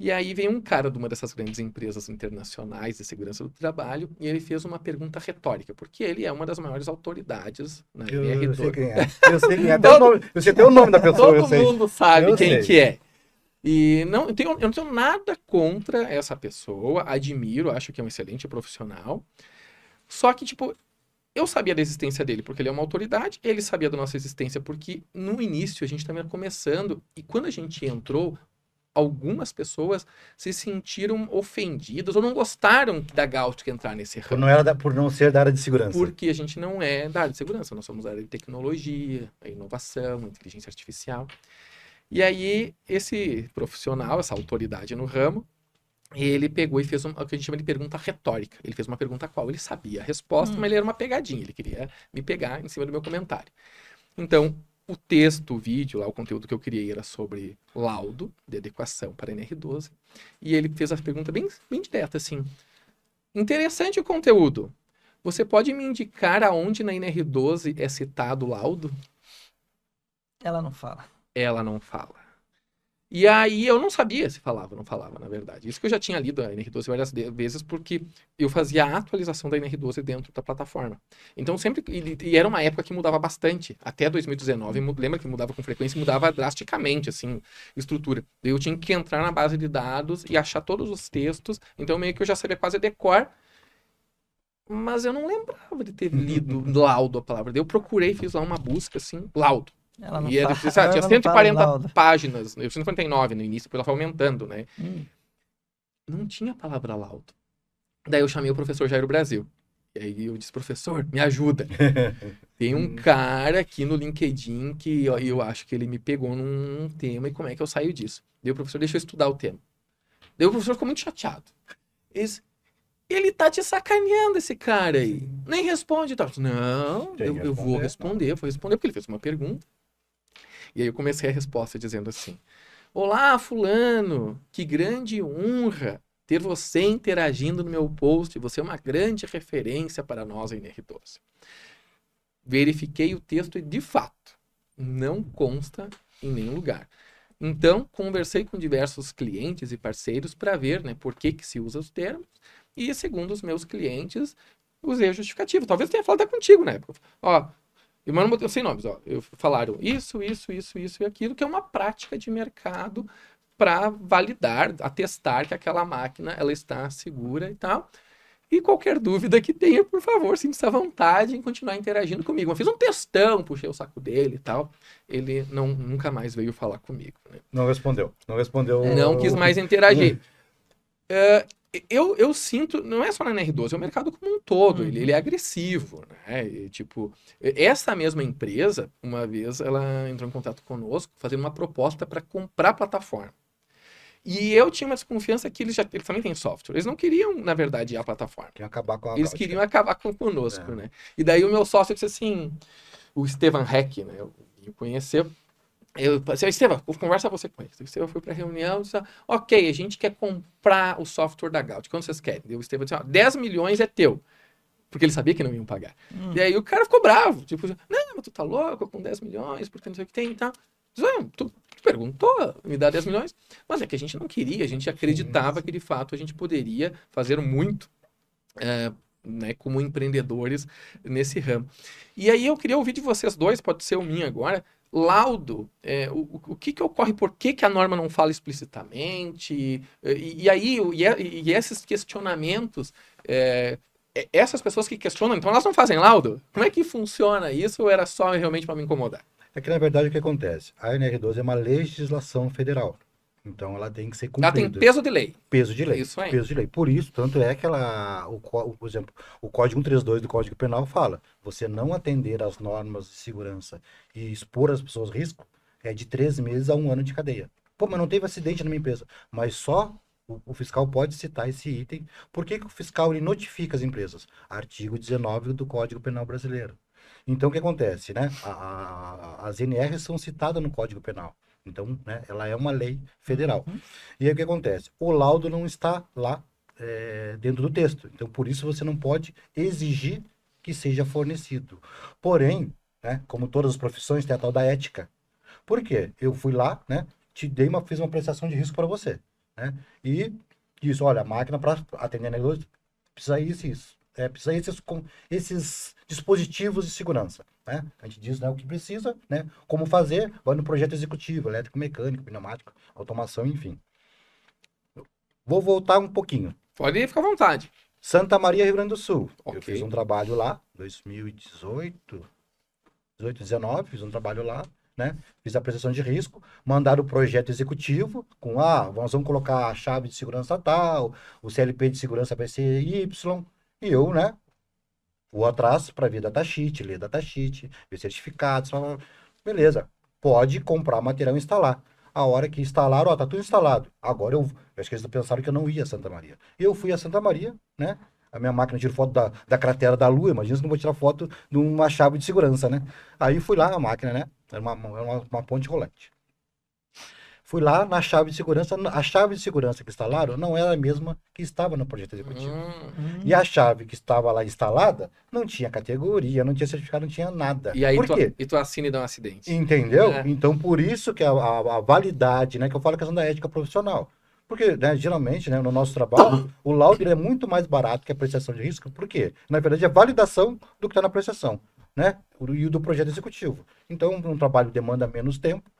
A: E aí veio um cara de uma dessas grandes empresas internacionais de segurança do trabalho e ele fez uma pergunta retórica, porque ele é uma das maiores autoridades na NR2.
B: Eu sei quem é. Eu sei quem é. Eu sei até o nome da pessoa.
A: Todo mundo sabe quem que é. E eu não tenho nada contra essa pessoa, admiro, acho que é um excelente profissional. Só que, eu sabia da existência dele porque ele é uma autoridade, ele sabia da nossa existência porque no início a gente estava começando e quando a gente entrou, algumas pessoas se sentiram ofendidas ou não gostaram da Gáutica entrar nesse ramo.
B: Por não ser da área de segurança.
A: Porque a gente não é da área de segurança, nós somos da área de tecnologia, a inovação, a inteligência artificial. E aí, esse profissional, essa autoridade no ramo, ele pegou e fez o que a gente chama de pergunta retórica. Ele fez uma pergunta a qual ele sabia a resposta, mas ele era uma pegadinha, ele queria me pegar em cima do meu comentário. Então, o texto, o vídeo, lá, o conteúdo que eu criei era sobre laudo de adequação para NR12. E ele fez a pergunta bem direta, assim. Interessante o conteúdo. Você pode me indicar aonde na NR12 é citado o laudo?
C: Ela não fala.
A: Ela não fala. E aí eu não sabia se falava ou não falava, na verdade. Isso que eu já tinha lido a NR12 várias vezes, porque eu fazia a atualização da NR12 dentro da plataforma. Então sempre... E era uma época que mudava bastante. Até 2019, lembra que mudava com frequência, mudava drasticamente, assim, estrutura. Eu tinha que entrar na base de dados e achar todos os textos. Então meio que eu já sabia quase decor. Mas eu não lembrava de ter lido laudo a palavra. Daí eu procurei, fiz lá uma busca, assim, laudo.
C: Ela não
A: tinha 140 páginas, 149 no início, depois ela foi aumentando, né? Não tinha a palavra laudo. Daí eu chamei o professor Jairo Brasil. E aí eu disse, professor, me ajuda. Tem um cara aqui no LinkedIn que eu acho que ele me pegou num tema e como é que eu saio disso? Daí o professor, deixa eu estudar o tema. Daí o professor ficou muito chateado. Ele tá te sacaneando, esse cara aí. Nem responde. Tá? Não, eu vou responder porque ele fez uma pergunta. E aí eu comecei a resposta dizendo assim: olá, fulano, que grande honra ter você interagindo no meu post. Você é uma grande referência para nós em NR12. Verifiquei o texto e, de fato, não consta em nenhum lugar. Então, conversei com diversos clientes e parceiros para ver, né, por que se usa os termos. E, segundo os meus clientes, usei a justificativa. Talvez tenha falado até contigo na época. Eu sei nomes, falaram isso e aquilo, que é uma prática de mercado para validar, atestar que aquela máquina ela está segura e tal. E qualquer dúvida que tenha, por favor, sinta-se à vontade em continuar interagindo comigo. Eu fiz um textão, puxei o saco dele e tal. Ele nunca mais veio falar comigo. Né?
B: Não respondeu.
A: Não quis mais interagir. eu sinto, não é só na NR12, é o mercado como um todo, ele é agressivo, né? E, tipo, essa mesma empresa, uma vez, ela entrou em contato conosco, fazendo uma proposta para comprar a plataforma. E eu tinha uma desconfiança que eles também têm software. Eles não queriam, na verdade, a plataforma.
B: Queriam acabar com a
A: Eles
B: Gautier.
A: queriam acabar conosco, né? E daí o meu sócio disse assim, o Estevan Heck, né? Eu conheceu. Eu falei, Estevam, conversa você com ele. O Estevam foi pra reunião e disse, ok, a gente quer comprar o software da Gautier. Quanto vocês querem? O Estevam disse, 10 milhões é teu. Porque ele sabia que não iam pagar. E aí o cara ficou bravo. Tipo, não, mas tu tá louco com 10 milhões, porque não sei o que tem e tal. Tu perguntou, me dá 10 milhões. Mas é que a gente não queria, a gente acreditava que de fato a gente poderia fazer muito, né, como empreendedores nesse ramo. E aí eu queria ouvir de vocês dois, pode ser o minha agora, laudo, o que ocorre, por que a norma não fala explicitamente, e esses questionamentos, essas pessoas que questionam, então elas não fazem laudo? Como é que funciona isso ou era só realmente para me incomodar?
B: É que, na verdade, o que acontece? A NR12 é uma legislação federal. Então, ela tem que ser
A: Ela
B: cumprida.
A: tem peso de lei.
B: Peso de lei.
A: Isso aí.
B: Peso de lei. Por isso, tanto é que por exemplo, o Código 132 do Código Penal fala, você não atender às normas de segurança e expor as pessoas a risco é de 3 meses a 1 ano de cadeia. Pô, mas não teve acidente na minha empresa. Mas só o fiscal pode citar esse item. Por que o fiscal ele notifica as empresas? Artigo 19 do Código Penal brasileiro. Então, o que acontece, né? As NRs são citadas no Código Penal. Então, né, ela é uma lei federal. E aí o que acontece? O laudo não está lá dentro do texto. Então, por isso você não pode exigir que seja fornecido. Porém, né, como todas as profissões, tem a tal da ética. Por quê? Eu fui lá, né, fiz uma prestação de risco para você. Né, e disse, olha, a máquina para atender negócio precisa isso. Precisa esses dispositivos de segurança. Né? A gente diz, né, o que precisa, né, como fazer, vai no projeto executivo, elétrico, mecânico, pneumático, automação, enfim. Vou voltar um pouquinho.
A: Pode ficar à vontade.
B: Santa Maria, Rio Grande do Sul.
A: Ok.
B: Eu fiz um trabalho lá, 2018, 19, fiz um trabalho lá, né? Fiz a prestação de risco, mandaram o projeto executivo com, nós vamos colocar a chave de segurança tal, o CLP de segurança vai ser Y, e eu, né, vou atrás para ver datasheet, ler datasheet, ver certificados, beleza, pode comprar material e instalar. A hora que instalaram, tá tudo instalado. Agora eu acho que eles pensaram que eu não ia a Santa Maria. Eu fui a Santa Maria, né? A minha máquina tira foto da cratera da Lua, imagina se eu não vou tirar foto de uma chave de segurança, né? Aí fui lá, a máquina, né? Era uma ponte rolante. Fui lá na chave de segurança, a chave de segurança que instalaram não era a mesma que estava no projeto executivo. E a chave que estava lá instalada não tinha categoria, não tinha certificado, não tinha nada.
A: E aí
B: por quê?
A: E tu assina e dá um acidente.
B: Entendeu? Então, por isso que a validade, né, que eu falo a questão da ética profissional. Porque, né, geralmente, né, no nosso trabalho, o laudo ele é muito mais barato que a prestação de risco. Por quê? Na verdade, é a validação do que está na prestação, né? E o do projeto executivo. Então, um trabalho demanda menos tempo.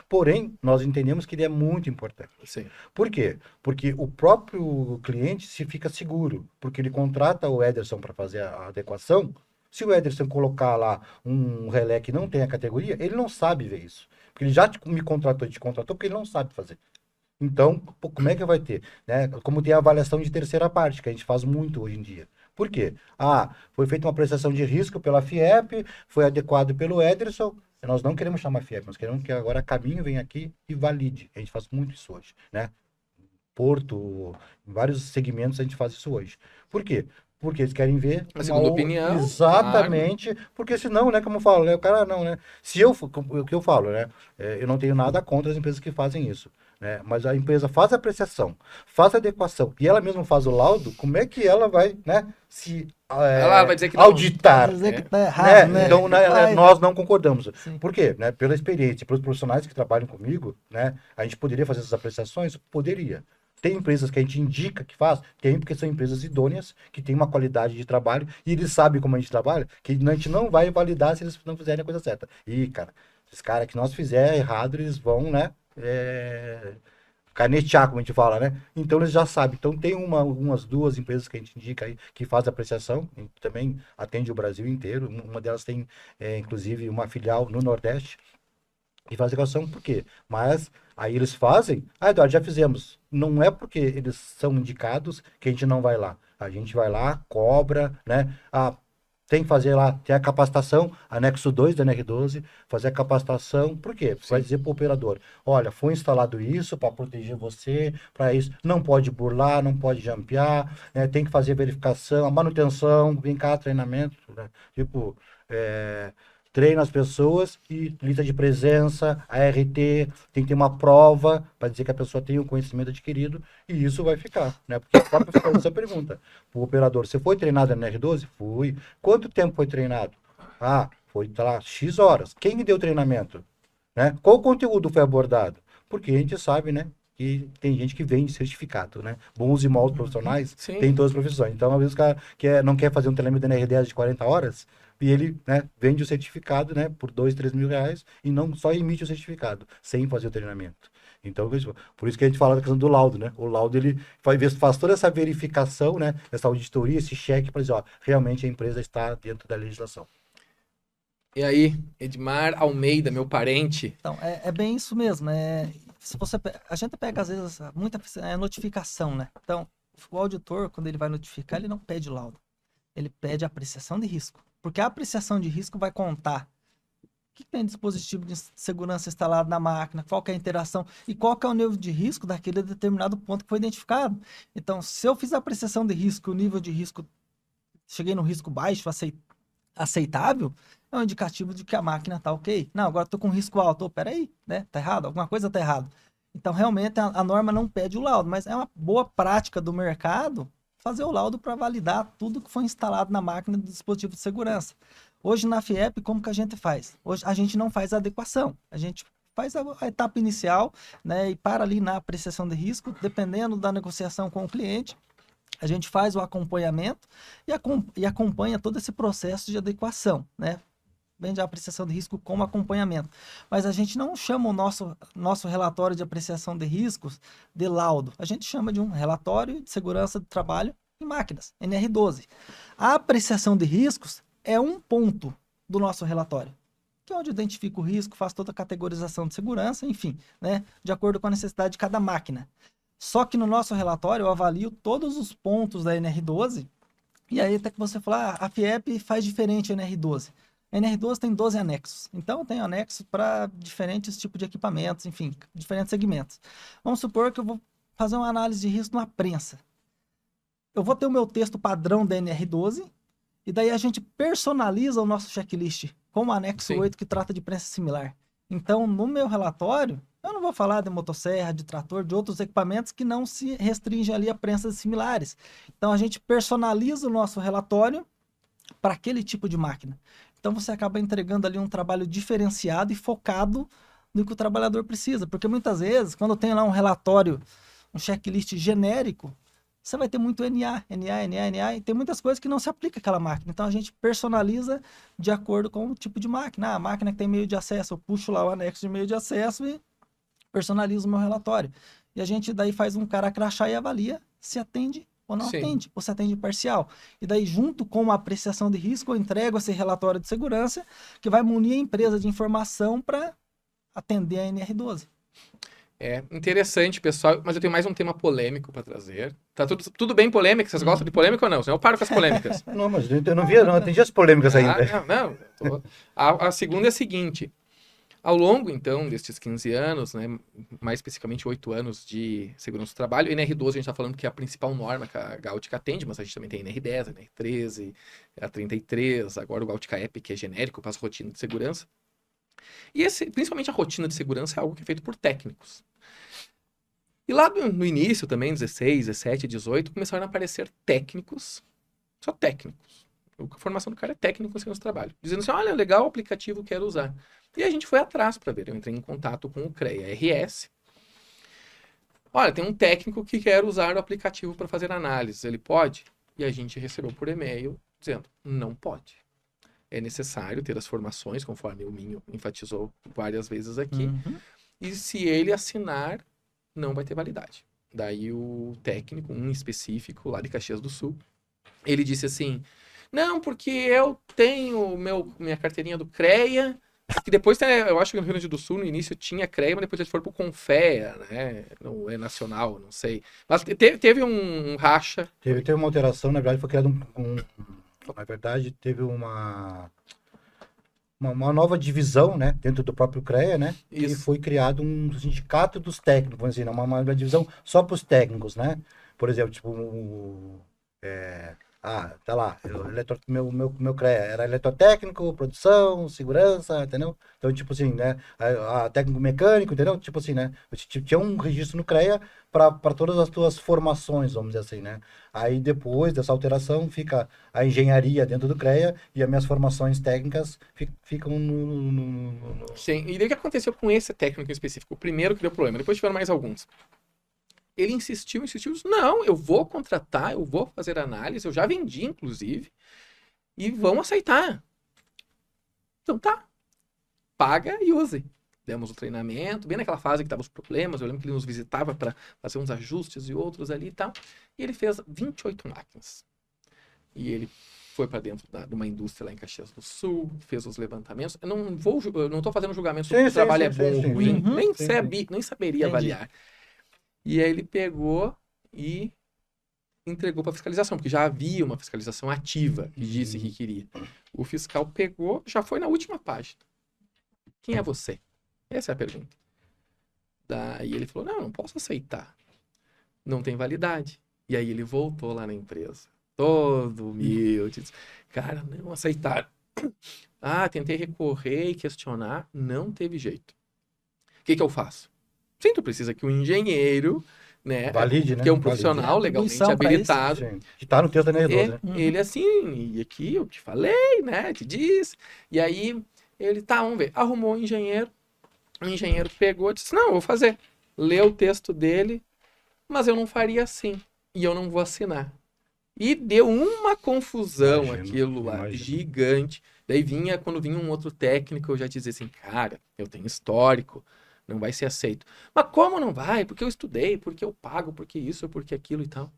B: Porém, nós entendemos que ele é muito importante.
A: Sim.
B: Por quê? Porque o próprio cliente se fica seguro, porque ele contrata o Ederson para fazer a adequação. Se o Ederson colocar lá um relé que não tem a categoria, ele não sabe ver isso. Porque ele já me contratou e te contratou porque ele não sabe fazer. Então, como é que vai ter? Né? Como tem a avaliação de terceira parte, que a gente faz muito hoje em dia. Por quê? Foi feita uma prestação de risco pela FIEP, foi adequado pelo Ederson. Nós não queremos chamar FIEP, nós queremos que agora a Caminho venha aqui e valide. A gente faz muito isso hoje, né? Porto, em vários segmentos a gente faz isso hoje. Por quê? Porque eles querem ver
A: a segunda opinião.
B: Exatamente, porque senão, né, como eu falo, né, o cara não, né? O que eu falo, né? Eu não tenho nada contra as empresas que fazem isso, né? Mas a empresa faz a apreciação, faz a adequação e ela mesma faz o laudo, como é que ela vai, né, se
A: ela vai dizer que não.
B: auditar?
C: Vai dizer que tá errado, né?
B: Então, nós não concordamos.
C: Sim.
B: Por quê? Né? Pela experiência, pelos profissionais que trabalham comigo, né? A gente poderia fazer essas apreciações? Poderia. Tem empresas que a gente indica que faz? Tem, porque são empresas idôneas, que têm uma qualidade de trabalho, e eles sabem como a gente trabalha, que a gente não vai validar se eles não fizerem a coisa certa. E, cara, esses caras que nós fizer errado, eles vão, né, canetear, como a gente fala, né? Então eles já sabem. Então tem umas 2 empresas que a gente indica aí, que faz apreciação, a gente também atende o Brasil inteiro, uma delas tem, inclusive, uma filial no Nordeste, e faz adequação, por quê? Mas Aí eles fazem, Eduardo, já fizemos. Não é porque eles são indicados que a gente não vai lá. A gente vai lá, cobra, né? Tem que fazer lá, tem a capacitação, anexo 2 da NR12, fazer a capacitação, por quê? Vai dizer para o operador, olha, foi instalado isso para proteger você, para isso, não pode burlar, não pode jampear, né? Tem que fazer verificação, a manutenção, vem cá, treinamento, né? Tipo, treina as pessoas e lista de presença, ART, tem que ter uma prova para dizer que a pessoa tem o conhecimento adquirido e isso vai ficar, né? Porque a própria fiscalização pergunta para o operador, você foi treinado na NR12? Fui. Quanto tempo foi treinado? Foi lá, X horas. Quem me deu treinamento? Né? Qual conteúdo foi abordado? Porque a gente sabe, né? Que tem gente que vende certificado, né? Bons e maus profissionais tem em todas as profissões. Então, às vezes o cara não quer fazer um treinamento da NR10 de 40 horas, e ele, né, vende o certificado, né, por 2, 3 mil reais e não só emite o certificado, sem fazer o treinamento. Então, por isso que a gente fala da questão do laudo, né? O laudo, ele faz toda essa verificação, né, essa auditoria, esse cheque para dizer, ó, realmente a empresa está dentro da legislação.
A: E aí, Edmar Almeida, meu parente.
C: Então, é bem isso mesmo. Se a gente pega, às vezes, muita notificação, né? Então, o auditor, quando ele vai notificar, ele não pede laudo. Ele pede apreciação de risco. Porque a apreciação de risco vai contar o que tem dispositivo de segurança instalado na máquina, qual que é a interação e qual que é o nível de risco daquele determinado ponto que foi identificado. Então, se eu fiz a apreciação de risco, o nível de risco, cheguei no risco baixo, aceitável, é um indicativo de que a máquina está ok. Não, agora estou com risco alto. Peraí, né? Tá errado? Alguma coisa está errado. Então, realmente, a norma não pede o laudo, mas é uma boa prática do mercado fazer o laudo para validar tudo que foi instalado na máquina do dispositivo de segurança. Hoje, na FIEP, como que a gente faz? Hoje, a gente não faz a adequação. A gente faz a etapa inicial, né, e para ali na apreciação de risco, dependendo da negociação com o cliente, a gente faz o acompanhamento e acompanha todo esse processo de adequação, né? Vende a apreciação de risco como acompanhamento. Mas a gente não chama o nosso relatório de apreciação de riscos de laudo. A gente chama de um relatório de segurança do trabalho em máquinas, NR12. A apreciação de riscos é um ponto do nosso relatório, que é onde eu identifico o risco, faço toda a categorização de segurança, enfim, né, de acordo com a necessidade de cada máquina. Só que no nosso relatório eu avalio todos os pontos da NR12, e aí até que você fala, a FIEP faz diferente a NR12. A NR12 tem 12 anexos, então eu tenho anexo para diferentes tipos de equipamentos, enfim, diferentes segmentos. Vamos supor que eu vou fazer uma análise de risco numa prensa. Eu vou ter o meu texto padrão da NR12, e daí a gente personaliza o nosso checklist com o anexo 8 que trata de prensa similar. Então, no meu relatório, eu não vou falar de motosserra, de trator, de outros equipamentos que não se restringem ali a prensas similares. Então, a gente personaliza o nosso relatório para aquele tipo de máquina. Então, você acaba entregando ali um trabalho diferenciado e focado no que o trabalhador precisa. Porque muitas vezes, quando tem lá um relatório, um checklist genérico, você vai ter muito NA, e tem muitas coisas que não se aplica àquela máquina. Então, a gente personaliza de acordo com o tipo de máquina. A máquina que tem meio de acesso, eu puxo lá o anexo de meio de acesso e personalizo o meu relatório. E a gente daí faz um cara crachá e avalia se atende ou não atende, ou se atende parcial. E daí, junto com uma apreciação de risco, eu entrego esse relatório de segurança que vai munir a empresa de informação para atender a NR12.
A: É interessante, pessoal, mas eu tenho mais um tema polêmico para trazer. Tá tudo bem polêmico? Vocês gostam de polêmica ou não? Senão eu paro com as polêmicas.
B: Não, mas eu não atendi as polêmicas ainda.
A: Não. A segunda é a seguinte. Ao longo, então, destes 15 anos, né, mais especificamente 8 anos de segurança do trabalho, NR12 a gente está falando que é a principal norma que a Gautic atende, mas a gente também tem NR10, a NR13, a 33, agora o Gautic App, que é genérico para as rotinas de segurança. E principalmente a rotina de segurança é algo que é feito por técnicos. E lá no início também, 16, 17, 18, começaram a aparecer técnicos, só técnicos. A formação do cara é técnico em segurança do trabalho. Dizendo assim, olha, legal o aplicativo, quero usar. E a gente foi atrás para ver. Eu entrei em contato com o CREA RS. Olha, tem um técnico que quer usar o aplicativo para fazer análise. Ele pode? E a gente recebeu por e-mail dizendo, não pode. É necessário ter as formações, conforme o Minho enfatizou várias vezes aqui.
C: Uhum.
A: E se ele assinar, não vai ter validade. Daí o técnico, um específico lá de Caxias do Sul, ele disse assim, não, porque eu tenho minha carteirinha do CREA Que depois, eu acho que no Rio Grande do Sul, no início, tinha CREA, mas depois eles foram pro Confea, né? Não é nacional, não sei. Mas teve um racha.
B: Teve uma alteração, na verdade, foi criado na verdade, teve uma nova divisão, né, dentro do próprio CREA, né, e
A: Isso.
B: foi criado um sindicato dos técnicos, vamos dizer, uma divisão só para os técnicos, né, por exemplo, tipo, tá lá, meu CREA era eletrotécnico, produção, segurança, entendeu? Então, tipo assim, né, a técnico mecânico, entendeu? Tipo assim, né, tinha um registro no CREA para todas as tuas formações, vamos dizer assim, né? Aí depois dessa alteração fica a engenharia dentro do CREA e as minhas formações técnicas ficam
A: Sim. E daí o que aconteceu com esse técnico em específico? O primeiro que deu problema, depois tiveram mais alguns. Ele insistiu, disse, não, eu vou contratar, eu vou fazer análise, eu já vendi, inclusive, e vão aceitar. Então tá, paga e use. Demos o treinamento, bem naquela fase que estavam os problemas, eu lembro que ele nos visitava para fazer uns ajustes e outros ali e tal, e ele fez 28 máquinas. E ele foi para dentro de uma indústria lá em Caxias do Sul, fez os levantamentos. Eu não estou fazendo julgamento sobre se o trabalho é bom ou ruim, nem saberia avaliar. E aí ele pegou e entregou para fiscalização, porque já havia uma fiscalização ativa que disse que queria. O fiscal pegou, já foi na última página. Quem é você? Essa é a pergunta. Daí ele falou, não posso aceitar. Não tem validade. E aí ele voltou lá na empresa, todo humilde. Disse, cara, não aceitaram. Tentei recorrer e questionar, não teve jeito. O que eu faço? Sim, tu precisa que o engenheiro, né,
B: valide, né?
A: que é um profissional legalmente habilitado,
B: que está no texto da NR12, né?
A: Ele assim, e aqui eu te falei, né, te disse, e aí ele, vamos ver, arrumou um engenheiro, o engenheiro pegou e disse, não, eu vou fazer, leu o texto dele, mas eu não faria assim, e eu não vou assinar. E deu uma confusão aquilo lá, gigante. Daí quando vinha um outro técnico, eu já dizia assim, cara, eu tenho histórico, não vai ser aceito. Mas como não vai? Porque eu estudei, porque eu pago, porque isso, porque aquilo e tal.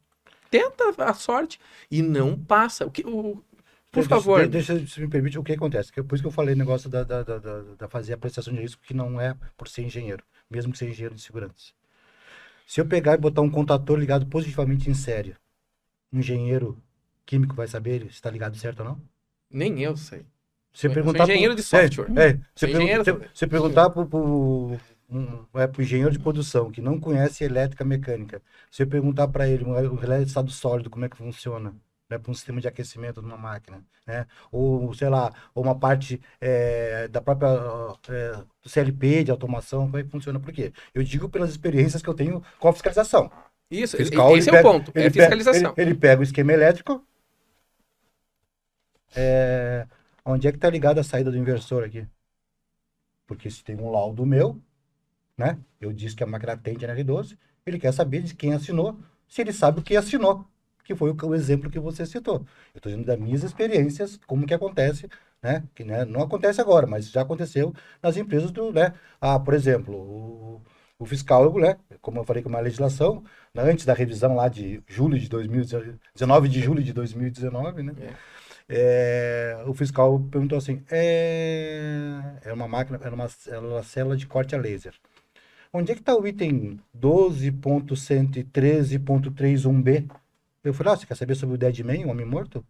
A: Tenta a sorte e não passa. Por favor.
B: Se me permite, o que acontece? Por isso que eu falei o negócio da fazer a prestação de risco, que não é por ser engenheiro, mesmo que seja engenheiro de segurança. Se eu pegar e botar um contador ligado positivamente em série, um engenheiro químico vai saber se está ligado certo ou não?
A: Nem eu sei.
B: Você perguntar
A: engenheiro de software.
B: Você perguntar para o engenheiro de produção que não conhece elétrica mecânica, você perguntar para ele o relé de estado sólido, como é que funciona, né, para um sistema de aquecimento de uma máquina, né? Ou, sei lá, uma parte da própria do CLP, de automação, como é que funciona, por quê? Eu digo pelas experiências que eu tenho com a fiscalização.
A: Isso, fiscal, esse é o ponto, é fiscalização.
B: Ele pega o esquema elétrico, onde é que está ligada a saída do inversor aqui? Porque se tem um laudo meu, né? Eu disse que a máquina tem de NR12, ele quer saber de quem assinou, se ele sabe o que assinou, que foi o exemplo que você citou. Eu estou dizendo das minhas experiências, como que acontece, né? Que né, não acontece agora, mas já aconteceu nas empresas né? Por exemplo, o fiscal, né? Como eu falei com uma legislação, antes da revisão lá de julho de 2019, 19 de julho de 2019, né? O fiscal perguntou assim, era uma máquina, era uma célula de corte a laser. Onde é que está o item 12.113.31b? Eu falei, você quer saber sobre o Deadman, o homem morto?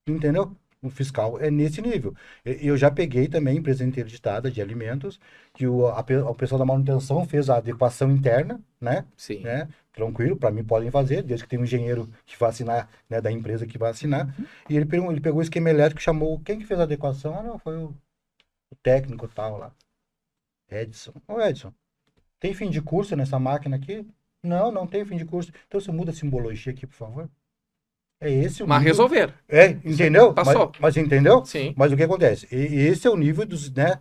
B: Entendeu? O fiscal é nesse nível. Eu já peguei também empresa interditada de alimentos, que o pessoal da manutenção fez a adequação interna, né?
A: Sim.
B: Né? Tranquilo, para mim podem fazer, desde que tem um engenheiro que vai assinar, né, da empresa que vai assinar. E ele pegou o esquema elétrico e chamou, quem que fez a adequação? Não, foi o técnico tal lá. Edson. Edson, tem fim de curso nessa máquina aqui? Não tem fim de curso. Então você muda a simbologia aqui, por favor. É esse o
A: Mas
B: nível...
A: resolver.
B: Entendeu?
A: Passou.
B: Mas entendeu?
A: Sim.
B: Mas o que acontece? Esse é o nível dos, né,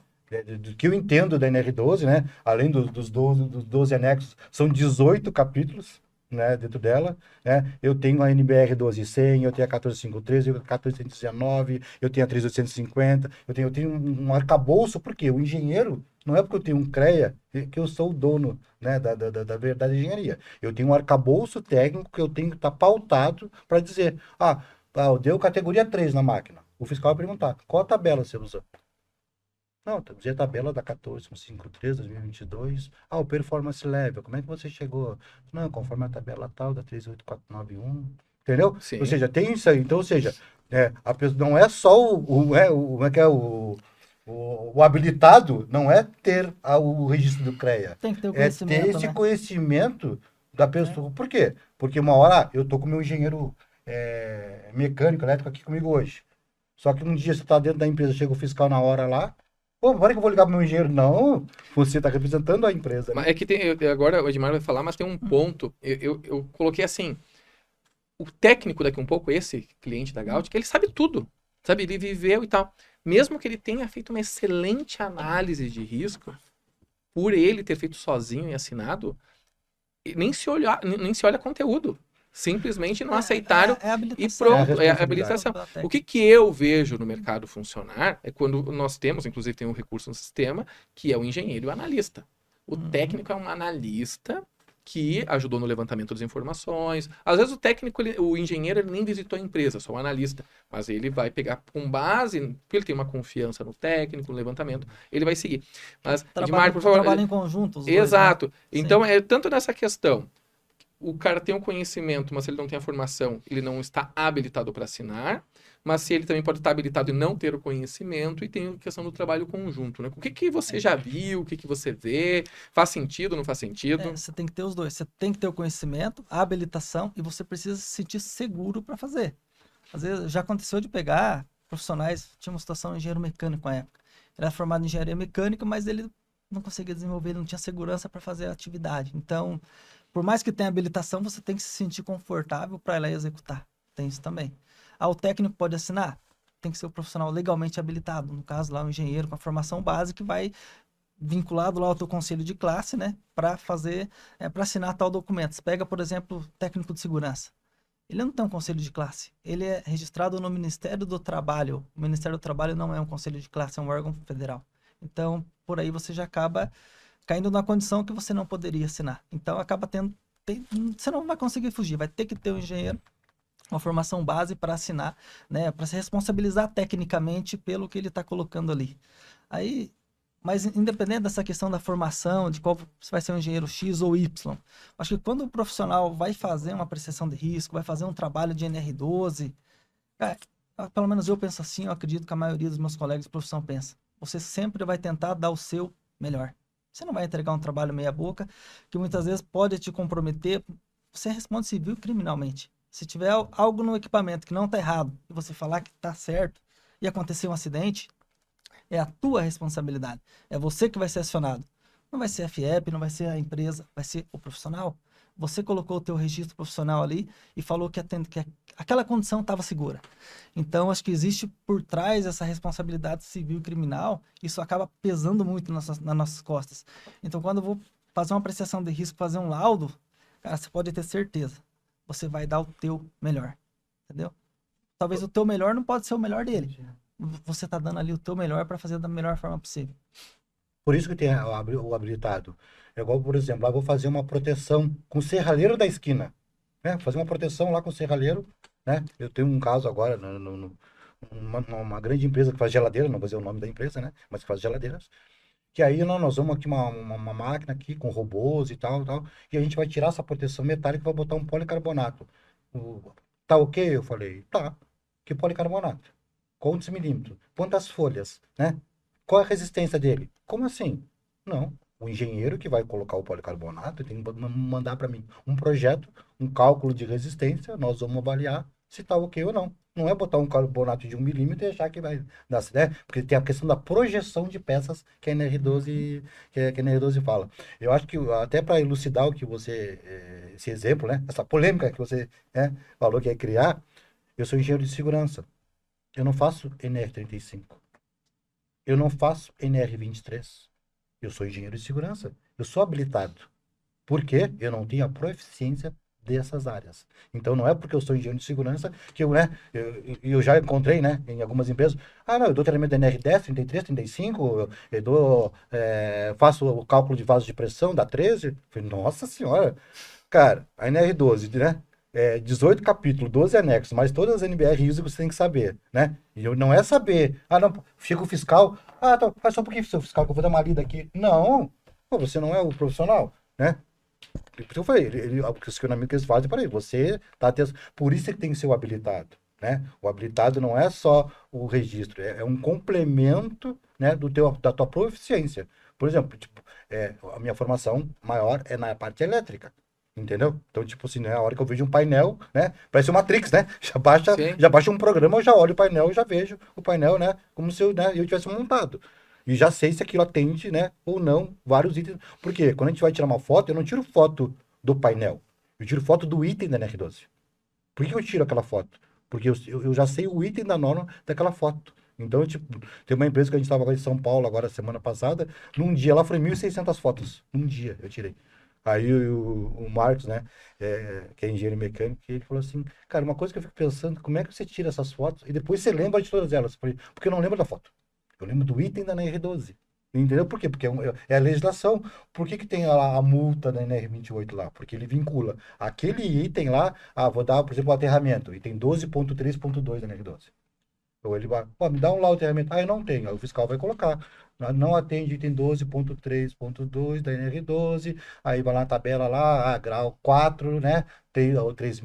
B: do que eu entendo da NR12, né? Além dos 12 anexos, são 18 capítulos, né, dentro dela, né? Eu tenho a NBR 12.100, eu tenho a 14.513, eu tenho a 14.119, eu tenho a 3.850, eu tenho um arcabouço, porque o engenheiro, não é porque eu tenho um CREA que eu sou o dono, né, da verdade engenharia. Eu tenho um arcabouço técnico que eu tenho que estar pautado para dizer, deu categoria 3 na máquina. O fiscal vai perguntar, qual a tabela você usou? Não, dizia a tabela da 14.53, 2022. Ah, o performance level, como é que você chegou? Não, conforme a tabela tal, da 38491. Entendeu?
A: Sim.
B: Ou seja, tem isso aí. Então, ou seja, não é só como é que é o habilitado, não é ter o registro do CREA.
C: Tem que ter o
B: É ter
C: conhecimento,
B: esse
C: né?
B: conhecimento da pessoa. Por quê? Porque uma hora eu tô com o meu engenheiro mecânico, elétrico aqui comigo hoje. Só que um dia você tá dentro da empresa, chega o fiscal na hora lá. Pô, agora que eu vou ligar pro meu engenheiro. Não, você tá representando a empresa,
A: Mas
B: né?
A: é que agora o Edmar vai falar, mas tem um ponto. Eu coloquei assim: o técnico daqui um pouco, esse cliente da Gaut, que ele sabe tudo. Sabe? Ele viveu e tal. Mesmo que ele tenha feito uma excelente análise de risco, por ele ter feito sozinho e assinado, nem se olha conteúdo. Simplesmente não aceitaram
C: É a
A: e
C: habilitação.
A: pronto, é a
B: responsabilidade.
A: habilitação.
C: Da
A: O que eu vejo no mercado funcionar é quando nós temos, inclusive tem um recurso no sistema, que é o engenheiro e o analista. O técnico é um analista que ajudou no levantamento das informações. Às vezes o técnico, o engenheiro, ele nem visitou a empresa, só o analista. Mas ele vai pegar com base, porque ele tem uma confiança no técnico, no levantamento, ele vai seguir. Mas, Edmar, por favor.
C: Trabalham em conjunto os dois, né?
A: Exato.
C: Sim.
A: Então, é tanto nessa questão. O cara tem o conhecimento, mas se ele não tem a formação, ele não está habilitado para assinar. Mas se ele também pode estar habilitado e não ter o conhecimento, e tem a questão do trabalho conjunto, né? O que você já viu, o que você vê? Faz sentido, não faz sentido?
C: Você tem que ter os dois. Você tem que ter o conhecimento, a habilitação, e você precisa se sentir seguro para fazer. Às vezes já aconteceu de pegar profissionais, tinha uma situação de engenheiro mecânico na época. Ele era formado em engenharia mecânica, mas ele não conseguia desenvolver, ele não tinha segurança para fazer a atividade. Então, por mais que tenha habilitação, você tem que se sentir confortável para ir lá e executar. Tem isso também. O técnico pode assinar? Tem que ser o profissional legalmente habilitado. No caso, lá, o engenheiro com a formação básica que vai vinculado lá ao teu conselho de classe, né? Para fazer, para assinar tal documento. Você pega, por exemplo, técnico de segurança. Ele não tem um conselho de classe. Ele é registrado no Ministério do Trabalho. O Ministério do Trabalho não é um conselho de classe, é um órgão federal. Então, por aí você já acaba caindo numa condição que você não poderia assinar. Então, acaba você não vai conseguir fugir. Vai ter que ter um engenheiro, uma formação base para assinar, né? Para se responsabilizar tecnicamente pelo que ele está colocando ali. Aí, mas independente dessa questão da formação, de qual se vai ser um engenheiro X ou Y, acho que quando o profissional vai fazer uma apreciação de risco, vai fazer um trabalho de NR12, cara, pelo menos eu penso assim, eu acredito que a maioria dos meus colegas de profissão pensa. Você sempre vai tentar dar o seu melhor. Você não vai entregar um trabalho meia boca, que muitas vezes pode te comprometer. Você responde civil e criminalmente. Se tiver algo no equipamento que não está errado, e você falar que está certo, e acontecer um acidente, é a tua responsabilidade. É você que vai ser acionado. Não vai ser a FIEP, não vai ser a empresa, vai ser o profissional. Você colocou o teu registro profissional ali e falou que aquela condição estava segura. Então, acho que existe por trás essa responsabilidade civil e criminal, isso acaba pesando muito nas nossas costas. Então, quando eu vou fazer uma apreciação de risco, fazer um laudo, cara, você pode ter certeza, você vai dar o teu melhor, entendeu? Talvez o teu melhor não pode ser o melhor dele. Você está dando ali o teu melhor para fazer da melhor forma possível.
B: Por isso que tem o habilitado. É igual, por exemplo, eu vou fazer uma proteção com o serralheiro da esquina. Né? Fazer uma proteção lá com o serralheiro. Né? Eu tenho um caso agora, uma grande empresa que faz geladeira, não vou dizer o nome da empresa, né? Mas que faz geladeiras. Que aí nós vamos aqui uma máquina aqui com robôs e tal, e a gente vai tirar essa proteção metálica e vai botar um policarbonato. Tá ok? Eu falei, tá. Que policarbonato? Quantos milímetros? Quantas folhas? Né? Qual é a resistência dele? Como assim? Não. O engenheiro que vai colocar o policarbonato tem que mandar para mim um projeto, um cálculo de resistência, nós vamos avaliar se está ok ou não. Não é botar um carbonato de 1 milímetro e achar que vai dar, né? Porque tem a questão da projeção de peças que a NR12, que a NR12 fala. Eu acho que, até para elucidar o que você, esse exemplo, né? Essa polêmica que você falou que ia criar, eu sou engenheiro de segurança. Eu não faço NR35. Eu não faço NR23. Eu sou engenheiro de segurança. Eu sou habilitado. Por quê? Eu não tenho a proficiência dessas áreas. Então, não é porque eu sou engenheiro de segurança que eu já encontrei, né, em algumas empresas. Não, eu dou treinamento da NR10, 33, 35, faço o cálculo de vaso de pressão da 13. Falei, nossa senhora. Cara, a NR12, né? 18 capítulos, 12 anexos, mas todas as NBR ISO você tem que saber, né? E não é saber, não, chega o fiscal, tá, faz só um pouquinho, seu fiscal, que eu vou dar uma lida aqui. Não, pô, você não é o profissional, né? Por isso que eu falei, o questionamento que eles fazem, peraí, você tá atento. Por isso que tem que ser o habilitado, né? O habilitado não é só o registro, é um complemento, né, da tua proficiência. Por exemplo, tipo, a minha formação maior é na parte elétrica. Entendeu? Então, tipo assim, né, a hora que eu vejo um painel, né? Parece o Matrix, né?
A: Sim.
B: Já baixa um programa, eu já olho o painel e já vejo o painel, né? Como se eu tivesse montado. E já sei se aquilo atende, né? Ou não, vários itens. Porque quando a gente vai tirar uma foto, eu não tiro foto do painel. Eu tiro foto do item da NR12. Por que eu tiro aquela foto? Porque eu já sei o item da norma daquela foto. Então, tipo, tem uma empresa que a gente estava em São Paulo agora, semana passada, num dia lá foi 1.600 fotos. Num dia eu tirei. Aí o Marcos, né, que é engenheiro mecânico, ele falou assim, cara, uma coisa que eu fico pensando, como é que você tira essas fotos e depois você lembra de todas elas? Eu falei, porque eu não lembro da foto. Eu lembro do item da NR12. Entendeu por quê? Porque é a legislação. Por que tem a multa da NR28 lá? Porque ele vincula aquele item lá, vou dar, por exemplo, o aterramento, item 12.3.2 da NR12. Ou ele vai, me dá um laudo de aterramento. Eu não tenho. Aí o fiscal vai colocar. Não atende item 12.3.2 da NR12. Aí vai lá na tabela lá, grau 4, né? Tem 3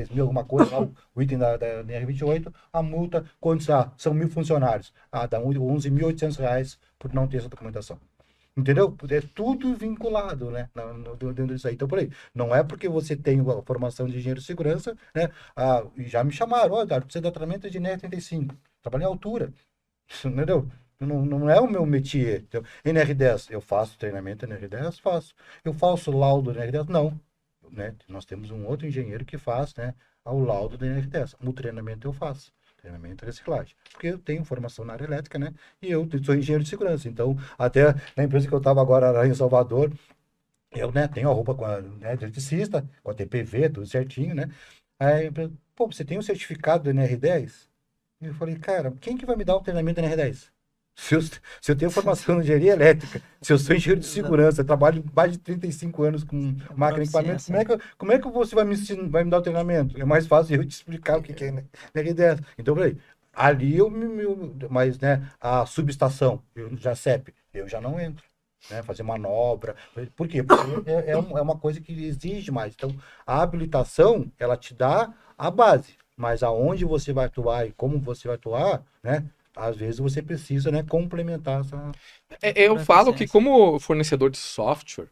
B: mil alguma coisa, lá, o item da NR28. A multa, quantos são 1.000 funcionários? Dá R$ 11.800 por não ter essa documentação. Entendeu? É tudo vinculado, né? Dentro disso aí. Então, por aí. Não é porque você tem a formação de engenheiro de segurança, né? E já me chamaram, precisa de tratamento de NR35. Trabalho em altura. Entendeu? Não é o meu métier. Então, NR10, eu faço treinamento NR10? Faço. Eu faço laudo NR10? Não. Né? Nós temos um outro engenheiro que faz, né, o laudo da NR10. O treinamento eu faço. Treinamento e reciclagem. Porque eu tenho formação na área elétrica, né? E eu sou engenheiro de segurança. Então, até na empresa que eu estava agora lá em Salvador, eu, né, tenho a roupa com a, né, de eletricista, com a TPV, tudo certinho, né? Aí, pô, você tem um certificado do NR10? Eu falei, cara, quem que vai me dar o treinamento do NR10? Se eu tenho formação em engenharia elétrica, se eu sou engenheiro de segurança, eu trabalho mais de 35 anos com máquina e equipamento, como é que você vai me dar o treinamento? É mais fácil eu te explicar o que é NR10. Então, eu falei, ali mas, né, a subestação, já CEP, eu já não entro. Né, fazer manobra. Por quê? Porque é uma coisa que exige mais. Então, a habilitação, ela te dá a base, mas aonde você vai atuar e como você vai atuar, né? Às vezes você precisa, né, complementar essa...
A: Eu falo que como fornecedor de software,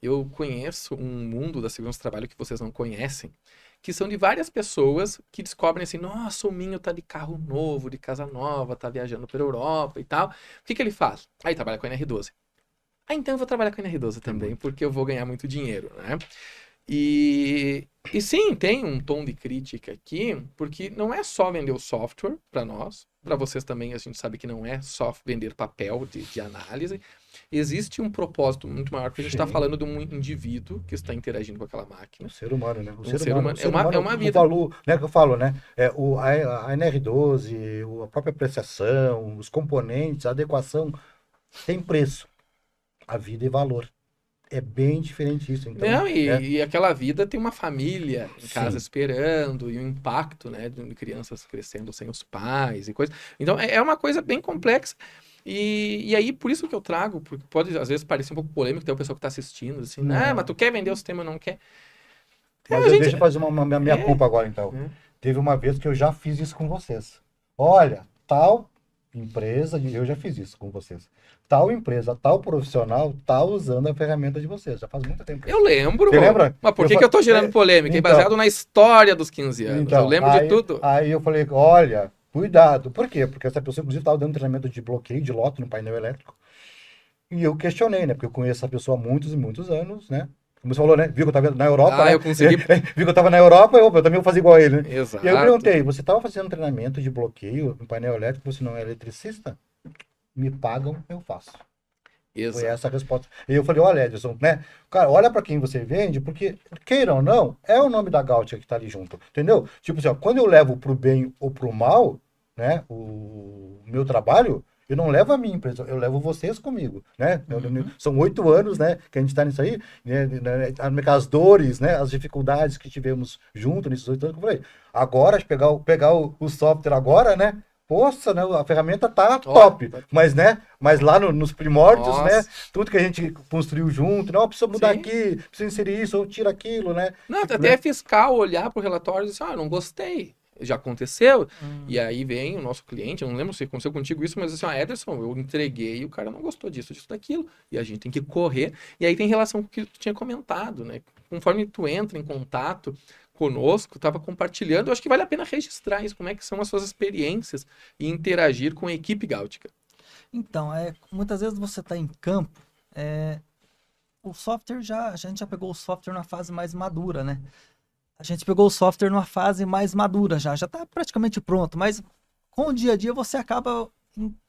A: eu conheço um mundo da segurança do trabalho que vocês não conhecem, que são de várias pessoas que descobrem assim, nossa, o Minho tá de carro novo, de casa nova, tá viajando pela Europa e tal. O que ele faz? Aí trabalha com a NR12. Então eu vou trabalhar com a NR12 também, porque eu vou ganhar muito dinheiro, né? E sim, tem um tom de crítica aqui, porque não é só vender o software para nós, para vocês também a gente sabe que não é só vender papel de análise, existe um propósito muito maior, porque a gente está falando de um indivíduo que está interagindo com aquela máquina.
B: Um ser humano, né?
A: Um ser humano. É uma vida.
B: O valor, né, que eu falo, né? A NR12, a própria apreciação, os componentes, a adequação, tem preço. A vida e valor. É bem diferente isso. Então,
A: não, e aquela vida tem uma família em casa
B: Sim.
A: esperando, e o impacto, né, de crianças crescendo sem os pais e coisa. Então, é uma coisa bem complexa. E aí, por isso que eu trago, porque pode às vezes parecer um pouco polêmico, tem uma pessoa que está assistindo, assim, mas tu quer vender o sistema, não quer.
B: Mas deixa eu fazer uma minha culpa agora, então. Teve uma vez que eu já fiz isso com vocês. Olha, tal empresa, eu já fiz isso com vocês. Tal empresa, tal profissional, tá usando a ferramenta de vocês. Já faz muito tempo.
A: Eu lembro.
B: Você lembra?
A: Mas por que eu tô gerando polêmica?
B: Então,
A: baseado na história dos 15 anos.
B: Então,
A: eu lembro de tudo.
B: Aí eu falei, olha, cuidado. Por quê? Porque essa pessoa, inclusive, estava dando treinamento de bloqueio de lote no painel elétrico. E eu questionei, né? Porque eu conheço essa pessoa há muitos e muitos anos, né? Como você falou, né? Viu que eu estava na Europa, né?
A: Eu consegui.
B: Viu que eu estava na Europa, eu também vou fazer igual a ele, né?
A: Exato.
B: E aí eu perguntei, você estava fazendo treinamento de bloqueio no painel elétrico, você não é eletricista? Me pagam, eu faço.
A: Exato.
B: Foi essa a resposta. E eu falei, olha, Edson, né? Cara, olha para quem você vende, porque, queira ou não, é o nome da Gaúcha que tá ali junto, entendeu? Tipo assim, ó, quando eu levo pro bem ou pro mal, né, o meu trabalho, Eu não levo a minha empresa, eu levo vocês comigo, né? São 8 anos, né, que a gente está nisso aí, né, as dores, né, as dificuldades que tivemos junto nesses 8 anos, que eu falei. Agora, pegar o software agora, né? Poxa, né? A ferramenta tá top, mas, né? Mas lá nos primórdios, né? Tudo que a gente construiu junto, não, precisa mudar aqui, precisa inserir isso, ou tira aquilo, né?
A: Não, até fiscal olhar pro relatório e dizer, não gostei. Já aconteceu, e aí vem o nosso cliente, eu não lembro se aconteceu contigo isso, mas assim, Ederson, eu entreguei e o cara não gostou disso, daquilo, e a gente tem que correr, e aí tem relação com o que tu tinha comentado, né? Conforme tu entra em contato conosco, estava compartilhando, eu acho que vale a pena registrar isso, como é que são as suas experiências e interagir com a equipe Gaútica.
C: Então, muitas vezes você está em campo, o software a gente já pegou o software na fase mais madura, né? A gente pegou o software numa fase mais madura já está praticamente pronto, mas com o dia a dia você acaba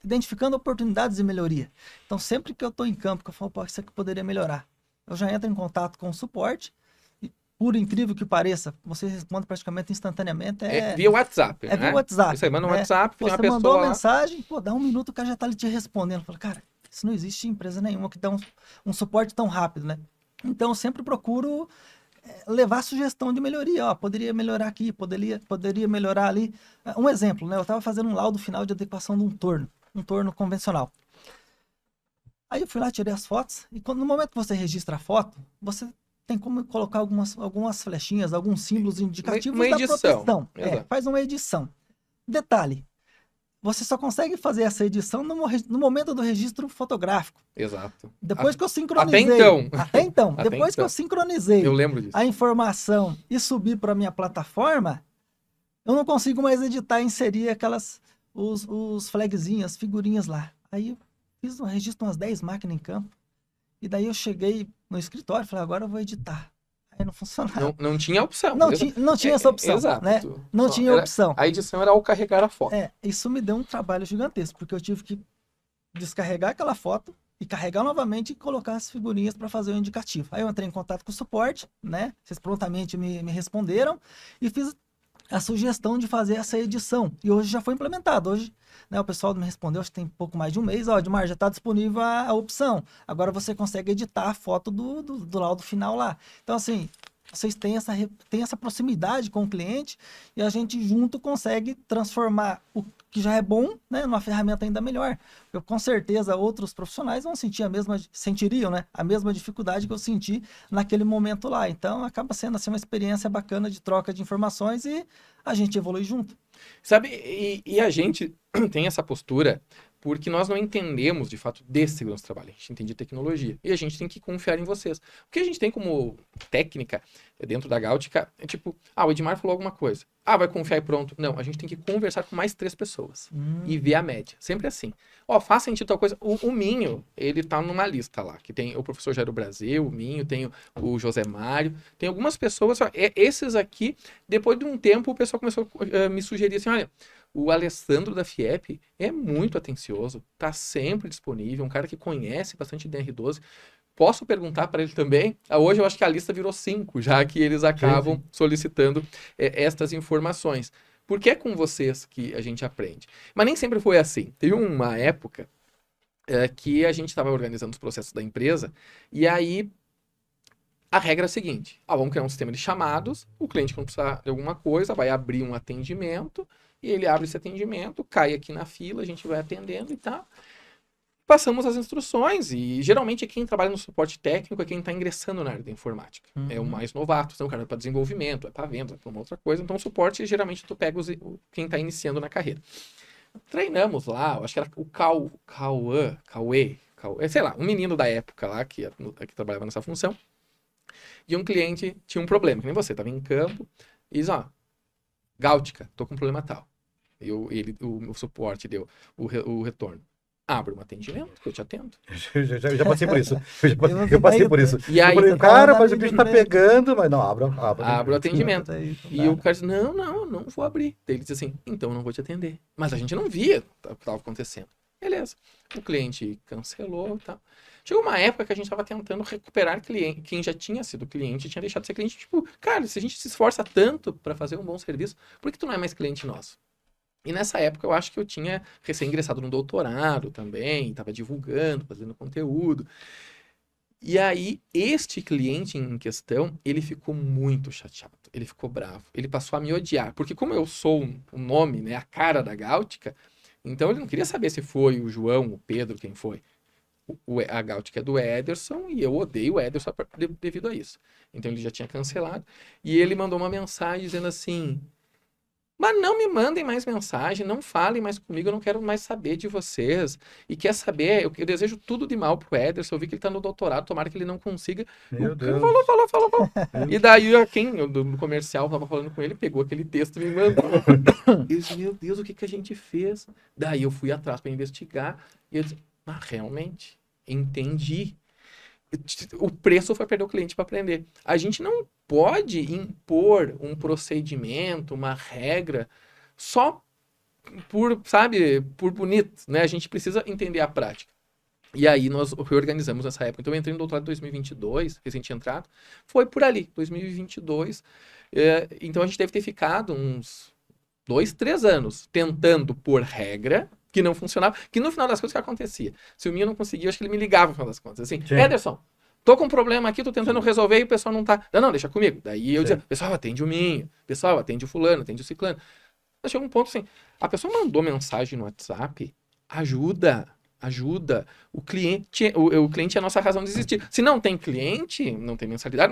C: identificando oportunidades de melhoria. Então, sempre que eu estou em campo, que eu falo, pô, isso aqui poderia melhorar, eu já entro em contato com o suporte, e, por incrível que pareça, você responde praticamente instantaneamente.
A: Via WhatsApp,
C: né? Via WhatsApp.
A: Você manda um WhatsApp, tem uma pessoa...
C: Você mandou uma mensagem, pô, dá um minuto, o cara já está ali te respondendo. Fala, cara, isso não existe em empresa nenhuma que dá um suporte tão rápido, né? Então, eu sempre procuro levar sugestão de melhoria, poderia melhorar aqui, poderia melhorar ali. Um exemplo, né? Eu estava fazendo um laudo final de adequação de um torno convencional. Aí eu fui lá, tirei as fotos, e no momento que você registra a foto, você tem como colocar algumas flechinhas, alguns símbolos indicativos
A: uma edição.
C: da proteção. Faz uma edição. Detalhe, você só consegue fazer essa edição no momento do registro fotográfico.
A: Exato.
C: Depois que eu sincronizei.
A: Até então.
C: Depois que eu sincronizei
A: eu lembro disso.
C: A informação e subir para a minha plataforma, eu não consigo mais editar e inserir os flagzinhos, as figurinhas lá. Aí eu fiz um registro umas 10 máquinas em campo. E daí eu cheguei no escritório e falei, agora eu vou editar. Aí não funcionava.
A: Não tinha opção.
C: Não tinha essa opção.
A: Exato.
C: Né? Não tinha opção.
A: A edição era ao carregar a foto.
C: Isso me deu um trabalho gigantesco, porque eu tive que descarregar aquela foto e carregar novamente e colocar as figurinhas para fazer o indicativo. Aí eu entrei em contato com o suporte, né? Vocês prontamente me responderam e fiz a sugestão de fazer essa edição. E hoje já foi implementado. Hoje, né, o pessoal me respondeu, acho que tem pouco mais de um mês, Edmar, já está disponível a opção. Agora você consegue editar a foto do laudo final lá. Então, assim, vocês têm essa proximidade com o cliente e a gente junto consegue transformar o que já é bom, né, numa ferramenta ainda melhor. Eu, com certeza, outros profissionais vão sentiriam, né, a mesma dificuldade que eu senti naquele momento lá. Então, acaba sendo assim, uma experiência bacana de troca de informações e a gente evolui junto.
A: Sabe, e a gente tem essa postura porque nós não entendemos, de fato, de segurança do trabalho. A gente entende de tecnologia. E a gente tem que confiar em vocês. O que a gente tem como técnica dentro da Gaútica é tipo, o Edmar falou alguma coisa. Vai confiar e pronto. Não, a gente tem que conversar com mais 3 pessoas. E ver a média. Sempre assim. Faz sentido tal coisa. O Minho, ele tá numa lista lá. Que tem o professor Jairo Brasil, o Minho, tem o José Mário. Tem algumas pessoas, esses aqui, depois de um tempo, o pessoal começou a me sugerir assim, olha, o Alessandro da FIEP é muito atencioso, tá sempre disponível, um cara que conhece bastante DR12. Posso perguntar para ele também? Hoje eu acho que a lista virou 5, já que eles acabam solicitando estas informações. Porque é com vocês que a gente aprende. Mas nem sempre foi assim. Teve uma época que a gente estava organizando os processos da empresa e aí a regra é a seguinte, vamos criar um sistema de chamados, o cliente quando precisar de alguma coisa vai abrir um atendimento e ele abre esse atendimento, cai aqui na fila, a gente vai atendendo e tal. Passamos as instruções e geralmente quem trabalha no suporte técnico é quem está ingressando na área da informática. É o mais novato, então o cara vai para desenvolvimento, vai para venda, vai para uma outra coisa. Então o suporte geralmente tu pega quem está iniciando na carreira. Treinamos lá, acho que era o Cauê, sei lá, um menino da época lá que trabalhava nessa função. E um cliente tinha um problema, que nem você, estava em campo e diz, Gaútica, tô com um problema tal. O suporte deu o retorno. Abre um atendimento, que eu te atendo.
B: Eu já passei por isso. Eu passei por isso.
A: E aí,
B: falei, cara, mas o bicho tá pegando, mas não, abre
A: o atendimento. E o cara disse, não vou abrir. Daí ele disse assim, então não vou te atender. Mas a gente não via o que estava acontecendo. Beleza. O cliente cancelou e tal. Chegou uma época que a gente estava tentando recuperar cliente, quem já tinha sido cliente, tinha deixado de ser cliente. Tipo, cara, se a gente se esforça tanto para fazer um bom serviço, por que tu não é mais cliente nosso? E nessa época eu acho que eu tinha recém-ingressado no doutorado também, estava divulgando, fazendo conteúdo. E aí, este cliente em questão, ele ficou muito chateado, ele ficou bravo, ele passou a me odiar, porque como eu sou o nome, né, a cara da Gáutica, então ele não queria saber se foi o João, o Pedro, quem foi. A Gáutica é do Ederson e eu odeio o Ederson devido a isso. Então ele já tinha cancelado e ele mandou uma mensagem dizendo assim: mas não me mandem mais mensagem, não falem mais comigo, eu não quero mais saber de vocês. E quer saber, eu desejo tudo de mal pro Ederson, eu vi que ele tá no doutorado, tomara que ele não consiga.
B: Meu
A: O cara
B: Deus.
A: falou. E daí do comercial tava falando com ele, pegou aquele texto e me mandou. Eu disse, meu Deus, o que que a gente fez? Daí eu fui atrás para investigar e eu disse, realmente, entendi. O preço foi perder o cliente para aprender. A gente não pode impor um procedimento, uma regra, só por, sabe, por bonito, né? A gente precisa entender a prática. E aí nós reorganizamos nessa época. Então eu entrei no doutorado em 2022, recente entrado, foi por ali, 2022. Então a gente deve ter ficado uns 2, 3 anos tentando pôr regra que não funcionava, que no final das contas o que acontecia? Se o Minho não conseguia, acho que ele me ligava no final das contas, assim,
B: Sim.
A: Ederson, tô com um problema aqui, tô tentando resolver e o pessoal não tá, não, deixa comigo. Daí eu
B: Sim.
A: dizia, pessoal, atende o Minho, pessoal, atende o fulano, atende o ciclano. Mas chega um ponto assim, a pessoa mandou mensagem no WhatsApp, ajuda. O cliente é a nossa razão de existir. Se não tem cliente, não tem mensalidade,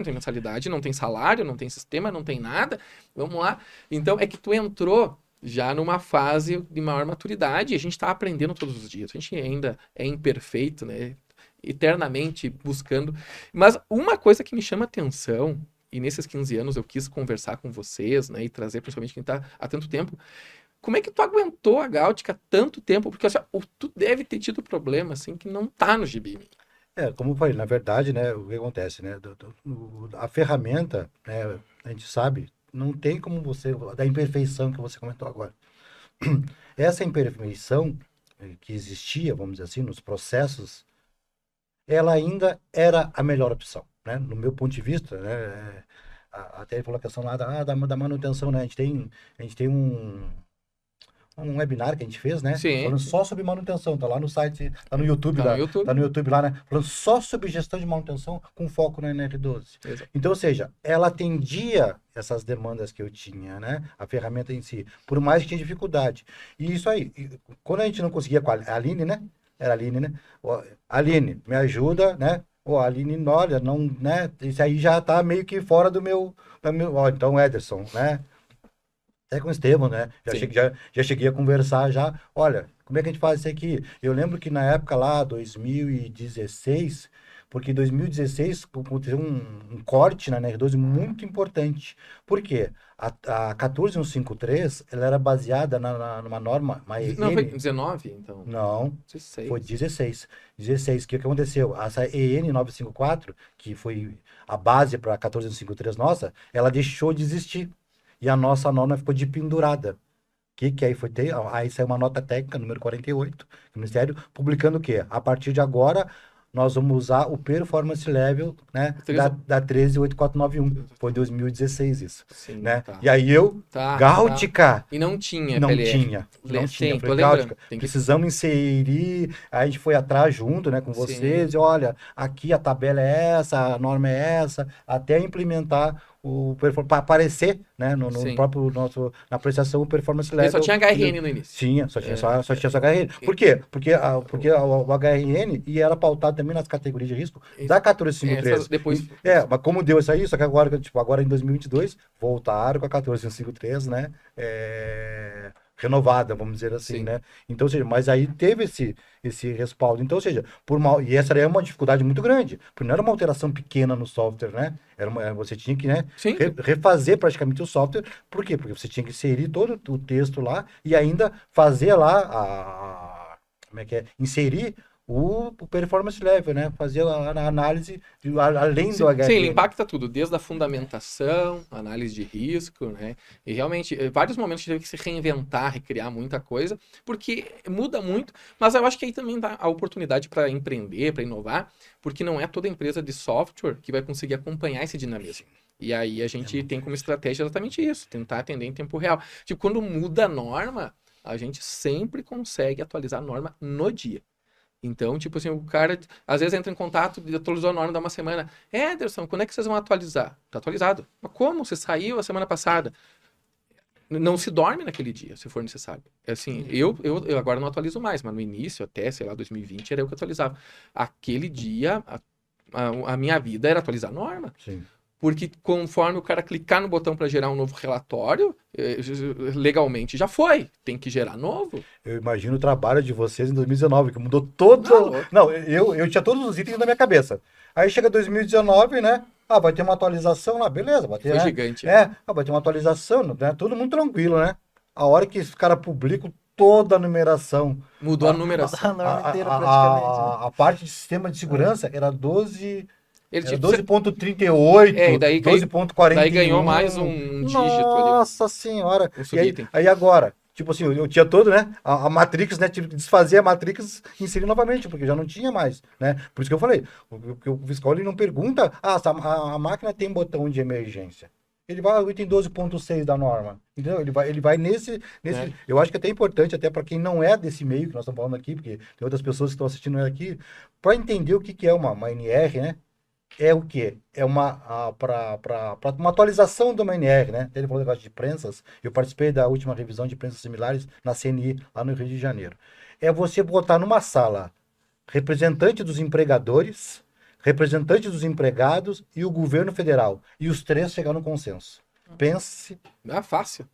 A: não tem salário, não tem sistema, não tem nada. Vamos lá. Então, é que tu entrou já numa fase de maior maturidade e a gente está aprendendo todos os dias. A gente ainda é imperfeito, né? Eternamente buscando. Mas uma coisa que me chama atenção, e nesses 15 anos eu quis conversar com vocês, né? E trazer principalmente quem está há tanto tempo. Como é que tu aguentou a Gáutica tanto tempo? Porque assim, tu deve ter tido problema, assim, que não tá no gibi.
B: Como eu falei, na verdade, né, o que acontece, né, a ferramenta, né, a gente sabe, não tem como você, da imperfeição que você comentou agora. Essa imperfeição que existia, vamos dizer assim, nos processos, ela ainda era a melhor opção, né, no meu ponto de vista, né, até ele falou a questão lá da manutenção, né, a gente tem um webinar que a gente fez, né?
A: Sim.
B: Falando só sobre manutenção, tá lá no site, tá no YouTube,
A: Tá no YouTube.
B: tá no YouTube lá, né? Falando só sobre gestão de manutenção com foco no NR12.
A: Exato.
B: Então, ou seja, ela atendia essas demandas que eu tinha, né? A ferramenta em si, por mais que tinha dificuldade. E isso aí, quando a gente não conseguia com a Aline, né? Era a Aline, né? Aline, me ajuda, né? Aline, olha, não, né? Isso aí já tá meio que fora do meu, então, Ederson, né? Até com o Estevam, né? Já cheguei a conversar já. Olha, como é que a gente faz isso aqui? Eu lembro que na época lá, 2016, porque em 2016 aconteceu um corte na NR12 muito importante. Por quê? A 14153, ela era baseada numa norma...
A: Não, foi 19, então?
B: Não,
A: 16.
B: foi 16. 16. O que aconteceu? Essa EN 954, que foi a base para a 14153 nossa, ela deixou de existir. E a nossa norma ficou de pendurada. Que aí foi ter? Aí saiu uma nota técnica, número 48, do Ministério, publicando o quê? A partir de agora, nós vamos usar o Performance Level, né? Da 13841. Foi 2016 isso.
A: Sim,
B: né?
A: Tá.
B: E aí Gáutica.
A: E não tinha
B: Não
A: PLF.
B: tinha. Não tinha.
A: Sim,
B: Falei, Gáutica,
A: que...
B: precisamos inserir. Aí a gente foi atrás junto, né, com vocês. E olha, aqui a tabela é essa, a norma é essa, até implementar para aparecer, né, no próprio na apreciação o performance level.
A: Ele só tinha HRN no início.
B: Tinha, só tinha só HRN. Por quê? Porque o HRN e era pautado também nas categorias de risco da 14513.
A: Depois...
B: Mas como deu isso aí, só que agora em 2022, voltaram com a 14513, né, renovada, vamos dizer assim, né? Então, ou seja, mas aí teve esse respaldo. Então, ou seja, e essa aí é uma dificuldade muito grande, porque não era uma alteração pequena no software, né? Você tinha que, né, refazer praticamente o software. Por quê? Porque você tinha que inserir todo o texto lá e ainda fazer lá inserir o performance level, né? Fazer a análise além do HRN.
A: Sim, ele impacta tudo, desde a fundamentação, análise de risco, né? E realmente, em vários momentos teve que se reinventar, recriar muita coisa, porque muda muito, mas eu acho que aí também dá a oportunidade para empreender, para inovar, porque não é toda empresa de software que vai conseguir acompanhar esse dinamismo. E aí a gente tem como estratégia exatamente isso, tentar atender em tempo real. Tipo, quando muda a norma, a gente sempre consegue atualizar a norma no dia. Então, tipo assim, o cara às vezes entra em contato e atualizou a norma da uma semana. Ederson, quando é que vocês vão atualizar? Tá atualizado. Mas como? Você saiu a semana passada? Não se dorme naquele dia, se for necessário. É assim, eu agora não atualizo mais, mas no início, até, sei lá, 2020, era eu que atualizava. Aquele dia, a minha vida era atualizar a norma.
B: Sim.
A: Porque conforme o cara clicar no botão para gerar um novo relatório, legalmente já foi. Tem que gerar novo.
B: Eu imagino o trabalho de vocês em 2019, que mudou todo. Não, eu tinha todos os itens na minha cabeça. Aí chega 2019, né? Ah, vai ter uma atualização lá, beleza. Vai ter,
A: Foi
B: né?
A: gigante.
B: Vai ter uma atualização, né? Tudo muito tranquilo, né? A hora que os caras publicam toda a numeração.
A: Mudou a numeração.
C: A norma inteira, praticamente. Né?
B: A parte de sistema de segurança era 12.
A: Ele
B: Era
A: tinha
B: 12.38,
A: e daí
B: 12.41.
A: daí ganhou mais um dígito ali.
B: Nossa senhora.
A: Um
B: E aí agora, tipo assim, eu tinha todo, né? A Matrix, né? Tive que desfazer a Matrix e inserir novamente, porque já não tinha mais, né? Por isso que eu falei, o fiscal ele não pergunta, a máquina tem botão de emergência. Ele vai ao item 12.6 da norma, entendeu? Ele vai nesse Eu acho que é até importante, até para quem não é desse meio que nós estamos falando aqui, porque tem outras pessoas que estão assistindo aqui, para entender o que é uma NR, né? É o quê? É para uma atualização de uma NR, né? Ele falou negócio de prensas. Eu participei da última revisão de prensas similares na CNI, lá no Rio de Janeiro. É você botar numa sala representante dos empregadores, representante dos empregados e o governo federal. E os três chegaram no consenso. Pense.
A: Fácil.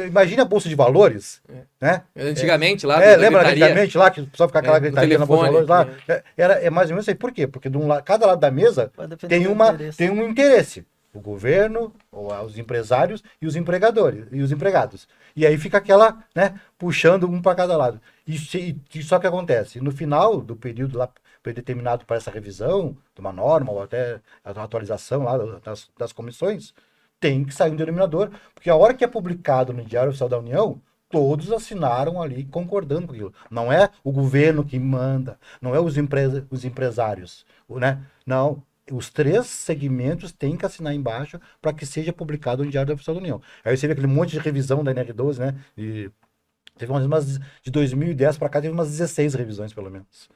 B: Imagine a Bolsa de Valores, né?
A: Antigamente lá.
B: Lembra antigamente lá que o pessoal ficava aquela gritaria na Bolsa de Valores lá? É mais ou menos aí. Por quê? Porque cada lado da mesa tem um interesse. O governo, os empresários e os empregadores e os empregados. E aí fica aquela, né, puxando um para cada lado. E só que acontece, no final do período lá predeterminado para essa revisão de uma norma ou até a atualização lá das comissões, tem que sair um denominador, porque a hora que é publicado no Diário Oficial da União, todos assinaram ali concordando com aquilo. Não é o governo que manda, não é os empresários, né? Não, os três segmentos têm que assinar embaixo para que seja publicado no Diário Oficial da União. Aí você vê aquele monte de revisão da NR12, né? E teve umas de 2010 para cá, teve umas 16 revisões, pelo menos.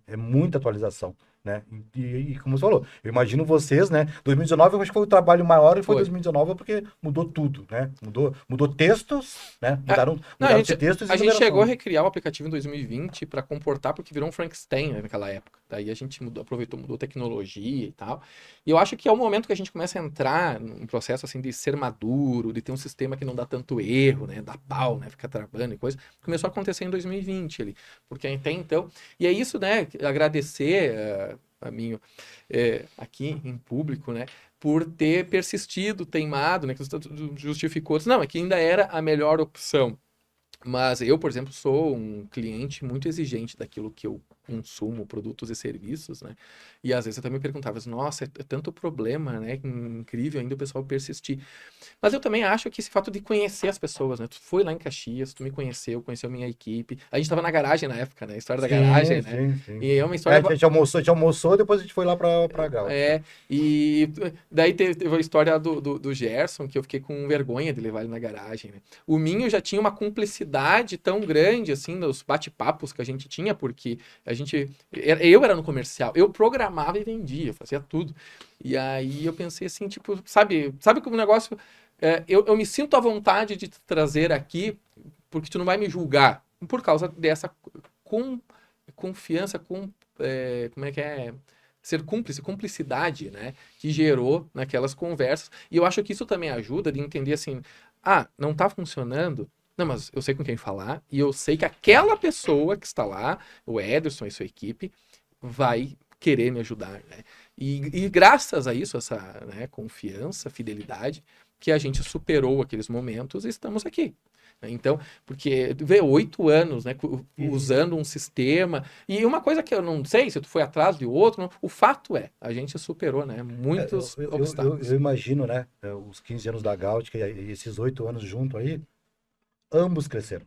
B: É muita atualização, né? E como você falou, eu imagino vocês, né? 2019 eu acho que foi o trabalho maior e foi 2019 porque mudou tudo, né? Mudou textos, né? Mudaram textos.
A: A gente chegou a recriar o aplicativo em 2020 para comportar, porque virou um Frankenstein, né, naquela época. Daí a gente mudou tecnologia e tal. E eu acho que é o momento que a gente começa a entrar num processo assim de ser maduro, de ter um sistema que não dá tanto erro, né? Dá pau, né? Fica travando e coisa. Começou a acontecer em 2020 ali. Porque até então. E é isso, né? Agradecer a mim aqui em público, né? Por ter persistido, teimado, né? Que você justificou. Não, é que ainda era a melhor opção. Mas eu, por exemplo, sou um cliente muito exigente daquilo que eu consumo, produtos e serviços, né? E às vezes eu também perguntava, nossa, é tanto problema, né? Incrível ainda o pessoal persistir. Mas eu também acho que esse fato de conhecer as pessoas, né? Tu foi lá em Caxias, tu me conheceu a minha equipe. A gente tava na garagem na época, né? A história da garagem, né?
B: Sim.
A: E é uma história...
B: A gente almoçou, depois a gente foi lá pra Gal.
A: E daí teve a história do Gerson, que eu fiquei com vergonha de levar ele na garagem, né? O Minho já tinha uma cumplicidade tão grande, assim, nos bate-papos que a gente tinha, porque eu era no comercial, eu programava e vendia, fazia tudo. E aí eu pensei assim, tipo, sabe como o negócio... eu me sinto à vontade de te trazer aqui, porque tu não vai me julgar, por causa dessa confiança, como é que é? Ser cumplicidade, né? Que gerou naquelas conversas. E eu acho que isso também ajuda de entender assim, não tá funcionando, não, mas eu sei com quem falar, e eu sei que aquela pessoa que está lá, o Ederson e sua equipe, vai querer me ajudar, né? E graças a isso, essa, né, confiança, fidelidade, que a gente superou aqueles momentos e estamos aqui. Então, porque vê 8 anos, né, usando um sistema, e uma coisa que eu não sei se tu foi atrás de outro, o fato a gente superou, né, muitos obstáculos.
B: Eu imagino, né, os 15 anos da Gaútica e esses 8 anos junto aí, ambos cresceram.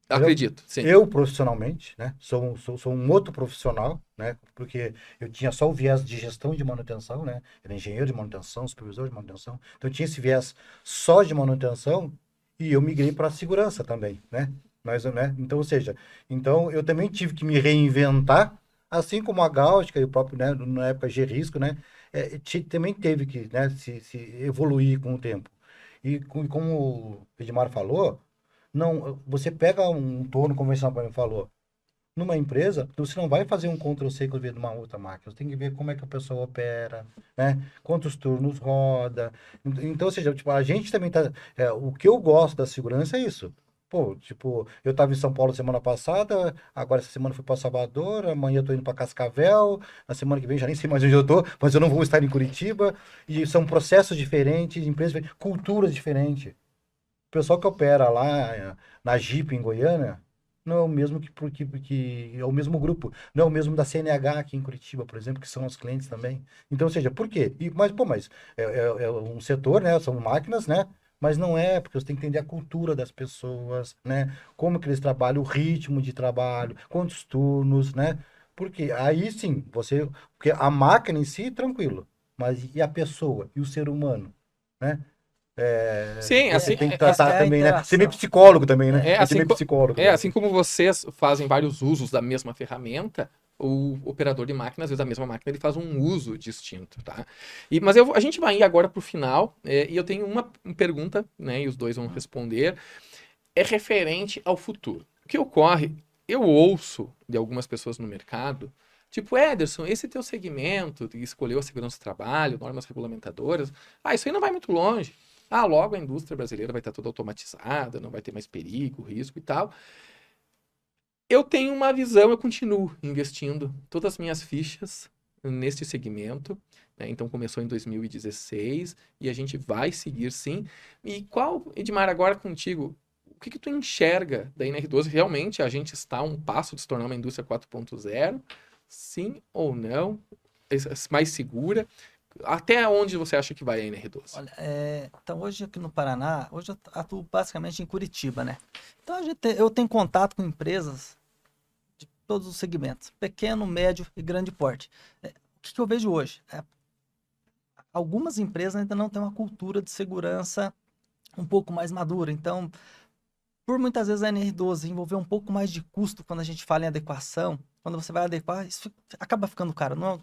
A: Acredito, sim.
B: Eu profissionalmente, né, sou um outro profissional, né, porque eu tinha só o viés de gestão de manutenção, né, era engenheiro de manutenção, supervisor de manutenção, então eu tinha esse viés só de manutenção, e eu migrei para a segurança também, né? Né? Então, ou seja, então eu também tive que me reinventar, assim como a Gáutica e o próprio, né, na época G-Risco, né? Também teve que, né, se evoluir com o tempo. E como o Edmar falou, não, você pega um torno convencional, como ele falou, numa empresa, você não vai fazer um Ctrl+C com de uma outra máquina. Você tem que ver como é que a pessoa opera, né? Quantos turnos roda. Então, ou seja, tipo, a gente também tá... o que eu gosto da segurança é isso. Pô, tipo, eu estava em São Paulo semana passada, agora essa semana fui para Salvador, amanhã eu tô indo para Cascavel, na semana que vem já nem sei mais onde eu tô, mas eu não vou estar em Curitiba. E são processos diferentes, empresas diferentes, culturas diferentes. O pessoal que opera lá na Jeep em Goiânia não é o mesmo que é o mesmo grupo, não é o mesmo da CNH aqui em Curitiba, por exemplo, que são os clientes também. Então, ou seja, por quê? Mas é um setor, né? São máquinas, né? Mas não é, porque você tem que entender a cultura das pessoas, né? Como que eles trabalham, o ritmo de trabalho, quantos turnos, né? Porque aí sim, porque a máquina em si, tranquilo, mas e a pessoa, e o ser humano, né?
A: Sim,
B: Você
A: assim,
B: tem que
C: Essa
B: tratar
C: é a
B: também, né? Ser meio
C: interação.
B: psicólogo também, né?
A: é
B: Tem que ser
A: assim,
B: meio psicólogo também.
A: assim como vocês fazem vários usos da mesma ferramenta, o operador de máquina, às vezes a mesma máquina, ele faz um uso distinto, tá? Mas a gente vai ir agora para o final, e eu tenho uma pergunta, né, e os dois vão responder, é referente ao futuro. O que ocorre, eu ouço de algumas pessoas no mercado, tipo, Ederson, esse teu segmento, que escolheu a segurança do trabalho, normas regulamentadoras, isso aí não vai muito longe. Logo a indústria brasileira vai estar toda automatizada, não vai ter mais perigo, risco e tal. Eu tenho uma visão, eu continuo investindo todas as minhas fichas neste segmento, né? Então começou em 2016 e a gente vai seguir sim. E qual, Edmar, agora contigo, o que tu enxerga da NR12? Realmente a gente está a um passo de se tornar uma indústria 4.0? Sim ou não? Mais segura? Até onde você acha que vai a NR12?
C: Olha, então hoje aqui no Paraná, hoje eu atuo basicamente em Curitiba, né? Então eu tenho contato com empresas de todos os segmentos, pequeno, médio e grande porte. O que eu vejo hoje? Algumas empresas ainda não têm uma cultura de segurança um pouco mais madura. Então, por muitas vezes a NR12 envolver um pouco mais de custo quando a gente fala em adequação, quando você vai adequar, isso acaba ficando caro. Não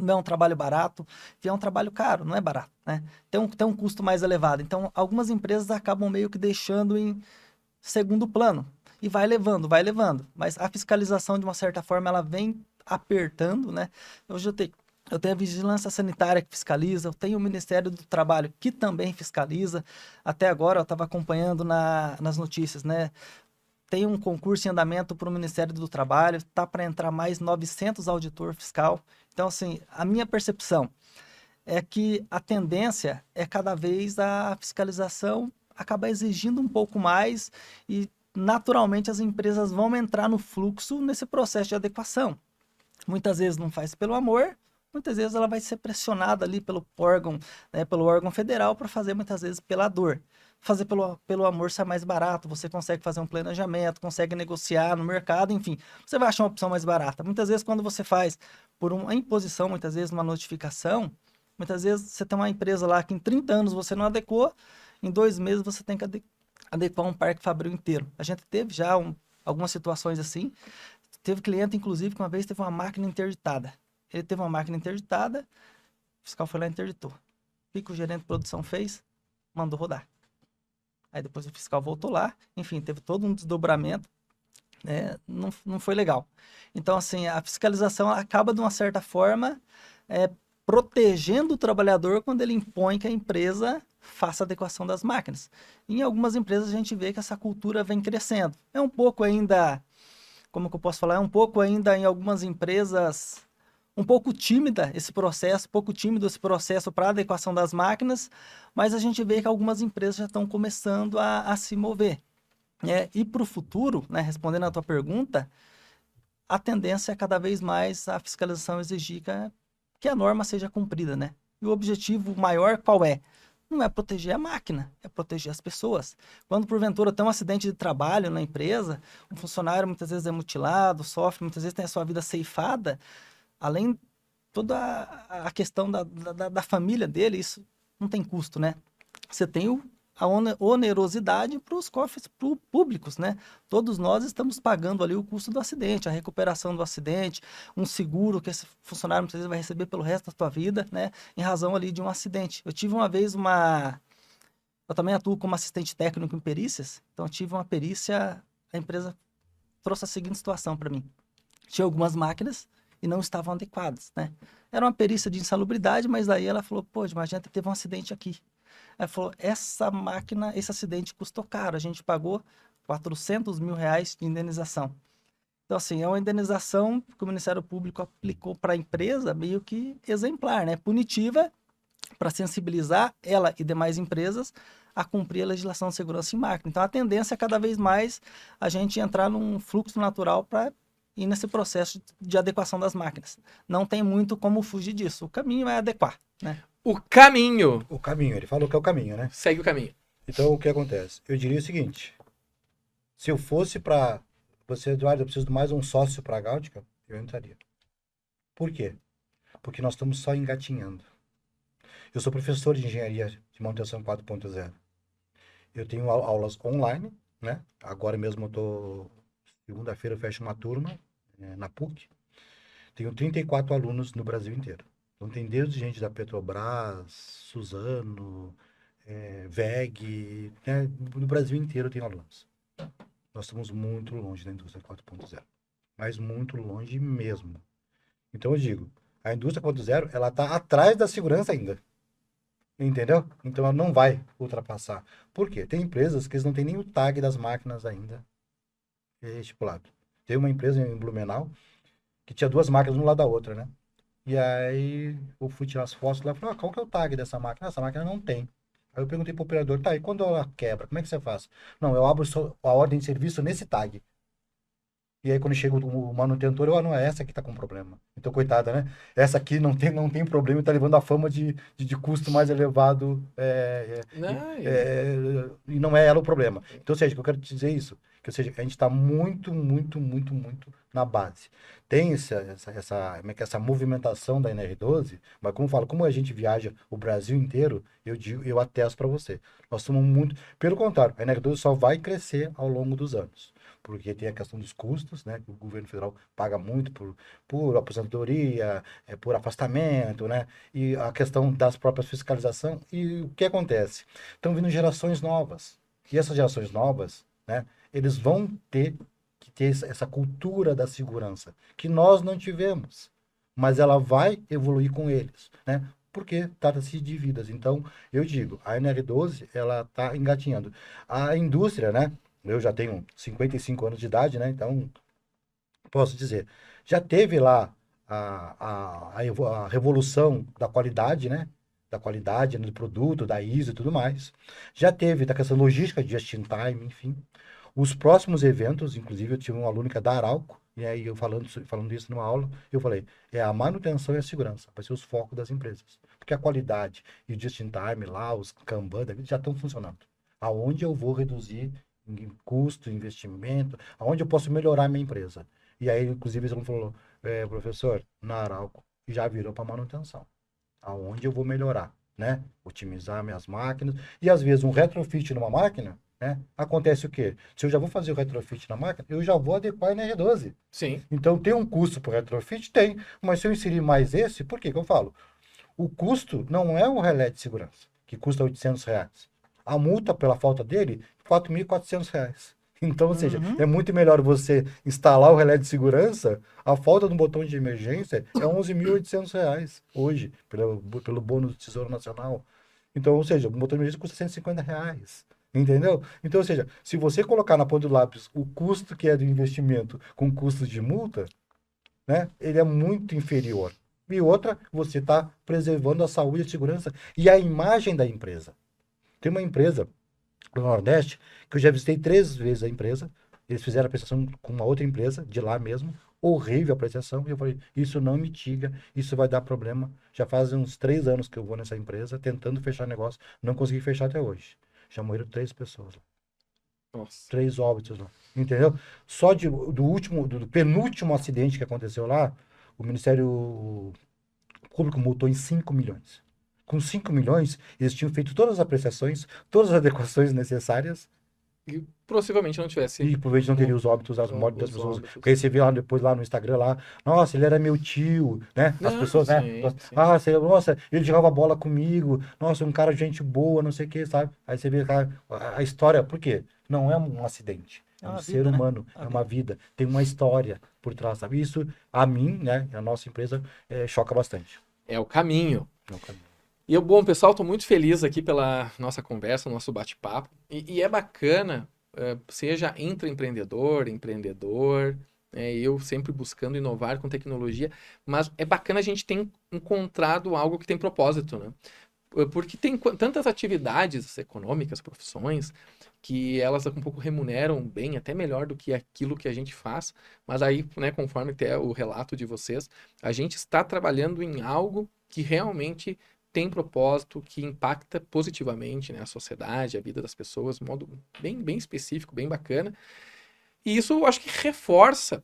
C: é um trabalho barato, e é um trabalho caro, não é barato, né? Tem um custo mais elevado. Então, algumas empresas acabam meio que deixando em segundo plano. E vai levando. Mas a fiscalização, de uma certa forma, ela vem apertando, né? Hoje eu tenho a Vigilância Sanitária que fiscaliza, eu tenho o Ministério do Trabalho que também fiscaliza. Até agora eu estava acompanhando nas notícias, né? Tem um concurso em andamento para o Ministério do Trabalho, tá para entrar mais 900 auditor fiscal. Então, assim, a minha percepção é que a tendência é cada vez a fiscalização acabar exigindo um pouco mais e, naturalmente, as empresas vão entrar no fluxo nesse processo de adequação. Muitas vezes não faz pelo amor, muitas vezes ela vai ser pressionada ali pelo órgão, né, pelo órgão federal para fazer muitas vezes pela dor. Fazer pelo amor sai mais barato, você consegue fazer um planejamento, consegue negociar no mercado, enfim, você vai achar uma opção mais barata. Muitas vezes quando você faz por uma imposição, muitas vezes uma notificação, muitas vezes você tem uma empresa lá que em 30 anos você não adequou, em 2 meses você tem que adequar um parque fabril inteiro. A gente teve já algumas situações assim. Teve cliente, inclusive, que uma vez teve uma máquina interditada. Ele teve uma máquina interditada, o fiscal foi lá e interditou. O que o gerente de produção fez? Mandou rodar. Aí depois o fiscal voltou lá, enfim, teve todo um desdobramento, né? Não foi legal. Então, assim, a fiscalização acaba, de uma certa forma, protegendo o trabalhador quando ele impõe que a empresa faça a adequação das máquinas. E em algumas empresas a gente vê que essa cultura vem crescendo. É um pouco ainda, como que eu posso falar? É um pouco ainda em algumas empresas, um pouco tímido esse processo para adequação das máquinas, mas a gente vê que algumas empresas já estão começando a se mover. E para o futuro, né, respondendo a tua pergunta, a tendência é cada vez mais a fiscalização exigir que a norma seja cumprida, né? E o objetivo maior qual é? Não é proteger a máquina, é proteger as pessoas. Quando porventura tem um acidente de trabalho na empresa, um funcionário muitas vezes é mutilado, sofre, muitas vezes tem a sua vida ceifada, além toda a questão da família dele, isso não tem custo, né? Você tem a onerosidade para os cofres públicos, né? Todos nós estamos pagando ali o custo do acidente, a recuperação do acidente, um seguro que esse funcionário muitas vezes vai receber pelo resto da sua vida, né? Em razão ali de um acidente. Eu tive uma vez eu também atuo como assistente técnico em perícias, então eu tive uma perícia, a empresa trouxe a seguinte situação para mim. Tinha algumas máquinas e não estavam adequadas, né? Era uma perícia de insalubridade, mas daí ela falou, pô, imagina, teve um acidente aqui. Ela falou, essa máquina, esse acidente custou caro, a gente pagou R$400 mil de indenização. Então, assim, é uma indenização que o Ministério Público aplicou para a empresa meio que exemplar, né? Punitiva, para sensibilizar ela e demais empresas a cumprir a legislação de segurança em máquina. Então, a tendência é cada vez mais a gente entrar num fluxo natural para ir nesse processo de adequação das máquinas. Não tem muito como fugir disso. O caminho é adequar, né?
A: O caminho.
B: O caminho, ele falou que é o caminho, né?
A: Segue o caminho.
B: Então, o que acontece? Eu diria o seguinte, se eu fosse para você, Eduardo, eu preciso de mais um sócio para a Gáutica, eu entraria. Por quê? Porque nós estamos só engatinhando. Eu sou professor de engenharia de manutenção 4.0. Eu tenho aulas online, né? Agora mesmo segunda-feira eu fecho uma turma na PUC. Tenho 34 alunos no Brasil inteiro. Então tem desde gente da Petrobras, Suzano, WEG, né? No Brasil inteiro tem alunos. Nós estamos muito longe da indústria 4.0. Mas muito longe mesmo. Então eu digo, a indústria 4.0, ela está atrás da segurança ainda. Entendeu? Então ela não vai ultrapassar. Por quê? Tem empresas que eles não têm nem o tag das máquinas ainda estipulado. Tem uma empresa em Blumenau que tinha duas máquinas uma lado da outra, né? E aí eu fui tirar as fotos lá e falei, qual que é o tag dessa máquina? Essa máquina não tem. Aí eu perguntei pro operador, tá, e quando ela quebra, como é que você faz? Não, eu abro a ordem de serviço nesse tag. E aí quando chega o manutentor, não, é essa aqui tá com problema. Então, coitada, né? Essa aqui não tem problema e tá levando a fama de custo mais elevado e não é ela o problema. Então, ou seja, eu quero te dizer isso, que ou seja, a gente está muito, muito, muito, muito na base. Tem essa movimentação da NR12, mas como eu falo, como a gente viaja o Brasil inteiro, eu atesto para você. Nós somos muito... Pelo contrário, a NR12 só vai crescer ao longo dos anos. Porque tem a questão dos custos, né? Que o governo federal paga muito por aposentadoria, por afastamento, né? E a questão das próprias fiscalização. E o que acontece? Estão vindo gerações novas. E essas gerações novas, né? Eles vão ter que ter essa cultura da segurança, que nós não tivemos. Mas ela vai evoluir com eles, né? Porque trata-se de vidas. Então, eu digo, a NR12, ela está engatinhando. A indústria, né? Eu já tenho 55 anos de idade, né? Então, posso dizer, já teve lá a revolução da qualidade, né? Da qualidade do produto, da ISO e tudo mais. Já teve da questão logística, just in time, enfim. Os próximos eventos, inclusive, eu tive um aluno que é da Arauco, e aí eu falando isso numa aula, eu falei, a manutenção e a segurança, vai ser os focos das empresas. Porque a qualidade e o just in time lá, os Kanban da vida, já estão funcionando. Aonde eu vou reduzir custo, investimento, aonde eu posso melhorar a minha empresa. E aí, inclusive, ele falou, professor, na Arauco já virou para manutenção. Aonde eu vou melhorar, né? Otimizar minhas máquinas. E às vezes um retrofit numa máquina, né? Acontece o quê? Se eu já vou fazer o retrofit na máquina, eu já vou adequar a NR12.
A: Sim.
B: Então tem um custo para o retrofit? Tem. Mas se eu inserir mais esse, por que eu falo? O custo não é o relé de segurança, que custa R$800. A multa pela falta dele, R$4.400. Então, ou seja, é muito melhor você instalar o relé de segurança, a falta do botão de emergência é R$11.800 hoje, pelo bônus do Tesouro Nacional. Então, ou seja, o botão de emergência custa R$150. Entendeu? Então, ou seja, se você colocar na ponta do lápis o custo que é do investimento com custos de multa, né, ele é muito inferior. E outra, você está preservando a saúde e a segurança e a imagem da empresa. Tem uma empresa do Nordeste, que eu já visitei 3 vezes a empresa, eles fizeram a prestação com uma outra empresa, de lá mesmo, horrível a prestação, e eu falei, isso não mitiga, isso vai dar problema. Já faz uns 3 anos que eu vou nessa empresa, tentando fechar negócio, não consegui fechar até hoje. Já morreram 3 pessoas lá.
A: Nossa.
B: 3 óbitos lá, entendeu? Só do penúltimo acidente que aconteceu lá, o Ministério Público multou em 5 milhões. Com 5 milhões, eles tinham feito todas as apreciações, todas as adequações necessárias
A: E possivelmente não tivesse
B: e provavelmente não teria os óbitos, as mortes das
A: os
B: pessoas.
A: óbitos.
B: Porque aí você vê lá depois lá no Instagram lá, nossa, ele era meu tio, né? As
A: Não,
B: pessoas, né?
A: sim.
B: Nossa, ele jogava bola comigo, nossa, um cara de gente boa, não sei o que, sabe? Aí você vê cara, a história, por quê? Não é um acidente. É um
C: uma
B: ser
C: vida, né?
B: humano, é uma vida, tem uma história por trás, sabe? Isso, a mim, né, a nossa empresa, choca bastante.
A: É o caminho.
B: É o caminho.
A: E eu, bom, pessoal, estou muito feliz aqui pela nossa conversa, nosso bate-papo. E é bacana, seja intraempreendedor, empreendedor, eu sempre buscando inovar com tecnologia, mas é bacana a gente ter encontrado algo que tem propósito, né? Porque tem tantas atividades econômicas, profissões, que elas um pouco remuneram bem, até melhor do que aquilo que a gente faz, mas aí, né, conforme até o relato de vocês, a gente está trabalhando em algo que realmente tem propósito, que impacta positivamente, né, a sociedade, a vida das pessoas, de um modo bem específico, bem bacana. E isso eu acho que reforça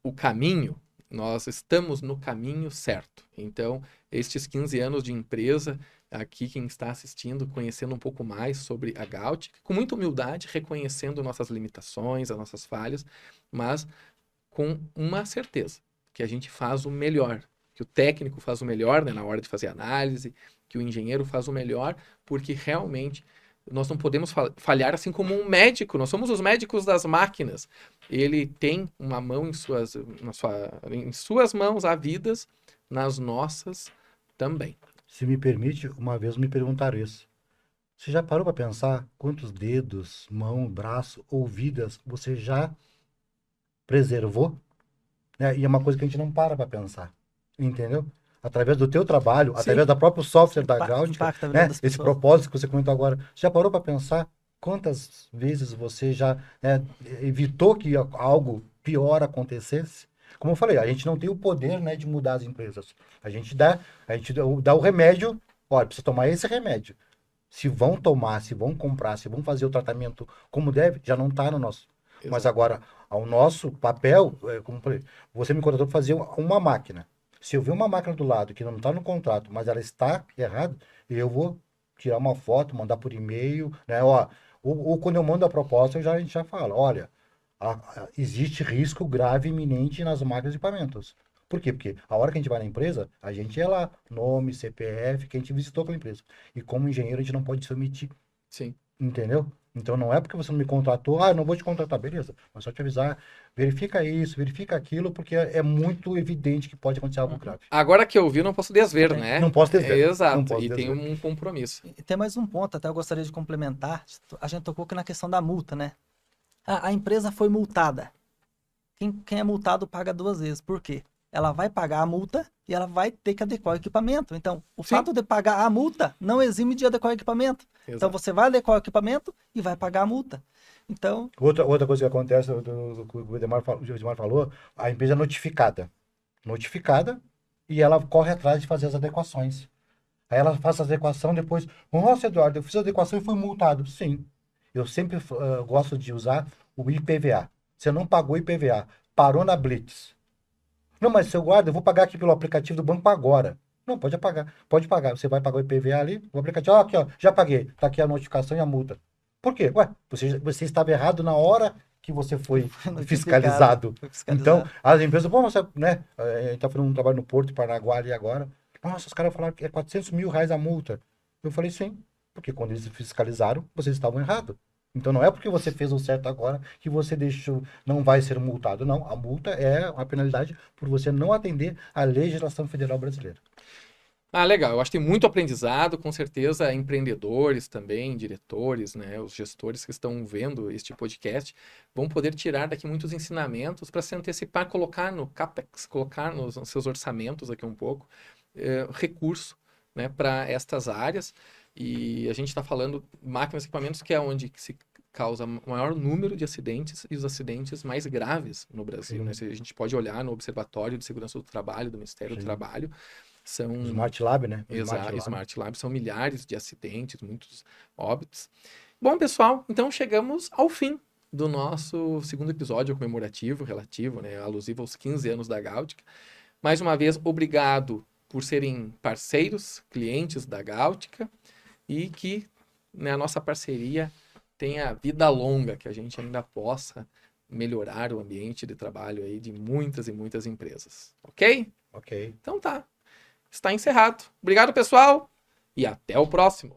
A: o caminho. Nós estamos no caminho certo. Então, estes 15 anos de empresa, aqui quem está assistindo, conhecendo um pouco mais sobre a Gaut, com muita humildade, reconhecendo nossas limitações, as nossas falhas, mas com uma certeza, que a gente faz o melhor, que o técnico faz o melhor, né, na hora de fazer análise, que o engenheiro faz o melhor, porque realmente nós não podemos falhar assim como um médico. Nós somos os médicos das máquinas. Ele tem uma mão em suas mãos há vidas, nas nossas também.
B: Se me permite, uma vez me perguntaram isso. Você já parou para pensar quantos dedos, mão, braço ou vidas você já preservou? E é uma coisa que a gente não para pensar, entendeu? Através do teu trabalho,
C: Sim.
B: através do próprio software da Gaudi,
C: Impacta a vida
B: né?
C: das
B: Esse
C: pessoas.
B: propósito que você comentou agora, você já parou para pensar quantas vezes você já, né, evitou que algo pior acontecesse? Como eu falei, a gente não tem o poder, né, de mudar as empresas. A gente dá o remédio, olha, precisa tomar esse remédio. Se vão tomar, se vão comprar, se vão fazer o tratamento como deve, já não está no nosso. Mas
A: Exato.
B: agora, ao nosso papel, como eu falei, você me contratou para fazer uma máquina. Se eu ver uma máquina do lado que não está no contrato, mas ela está errada, eu vou tirar uma foto, mandar por e-mail, né? Ó, ou quando eu mando a proposta, a gente já fala, olha, existe risco grave e iminente nas máquinas e equipamentos. Por quê? Porque a hora que a gente vai na empresa, a gente é lá, nome, CPF, que a gente visitou aquela empresa. E como engenheiro, a gente não pode se omitir,
A: Sim.
B: entendeu? Então não é porque você não me contratou, eu não vou te contratar, beleza. Mas só te avisar, verifica isso, verifica aquilo, porque é muito evidente que pode acontecer algo grave.
A: Agora que eu vi, não posso desver, né?
B: Não posso desver. Não
A: Exato.
B: posso
A: E tem
B: desver.
A: um compromisso.
C: E tem mais um ponto, até eu gostaria de complementar. A gente tocou aqui na questão da multa, né? A empresa foi multada. Quem é multado paga 2 vezes. Por quê? Ela vai pagar a multa e ela vai ter que adequar o equipamento. Então, o
A: Sim.
C: fato de pagar a multa não exime de adequar o equipamento.
A: Exato.
C: Então, você vai adequar o equipamento e vai pagar a multa. Então,
B: Outra coisa que acontece, que o Edmar falou, a empresa é notificada. Notificada e ela corre atrás de fazer as adequações. Aí ela faz a adequação depois. Nossa, Eduardo, eu fiz a adequação e fui multado. Sim. Eu sempre gosto de usar o IPVA. Você não pagou IPVA, parou na Blitz. Não, mas seu guarda, eu vou pagar aqui pelo aplicativo do banco agora. Não, pode pagar. Pode pagar. Você vai pagar o IPVA ali, o aplicativo, aqui, ó, já paguei. Tá aqui a notificação e a multa. Por quê? Ué, você estava errado na hora que você foi fiscalizado. Então, as empresas, bom, você, né? A gente tá fazendo um trabalho no Porto de Paranaguá ali agora. Nossa, os caras falaram que é R$400 mil a multa. Eu falei, sim, porque quando eles fiscalizaram, vocês estavam errados. Então não é porque você fez o certo agora que você não vai ser multado. Não, a multa é uma penalidade por você não atender à legislação federal brasileira.
A: Ah, legal. Eu acho que tem muito aprendizado, com certeza, empreendedores também, diretores, né, os gestores que estão vendo este podcast vão poder tirar daqui muitos ensinamentos para se antecipar, colocar no CAPEX, colocar nos seus orçamentos aqui um pouco, recurso, né, para estas áreas. E a gente está falando máquinas e equipamentos que é onde se causa o maior número de acidentes e os acidentes mais graves no Brasil, né? Se a gente pode olhar no Observatório de Segurança do Trabalho, do Ministério do Trabalho, são...
B: Smart Lab, né?
A: Exato, Smart Lab, são milhares de acidentes, muitos óbitos. Bom, pessoal, então chegamos ao fim do nosso segundo episódio comemorativo, relativo, né, alusivo aos 15 anos da Gáutica. Mais uma vez, obrigado por serem parceiros, clientes da Gáutica, e que, né, a nossa parceria tenha vida longa, que a gente ainda possa melhorar o ambiente de trabalho aí de muitas e muitas empresas. Ok?
B: Ok.
A: Então tá. Está encerrado. Obrigado, pessoal, e até o próximo.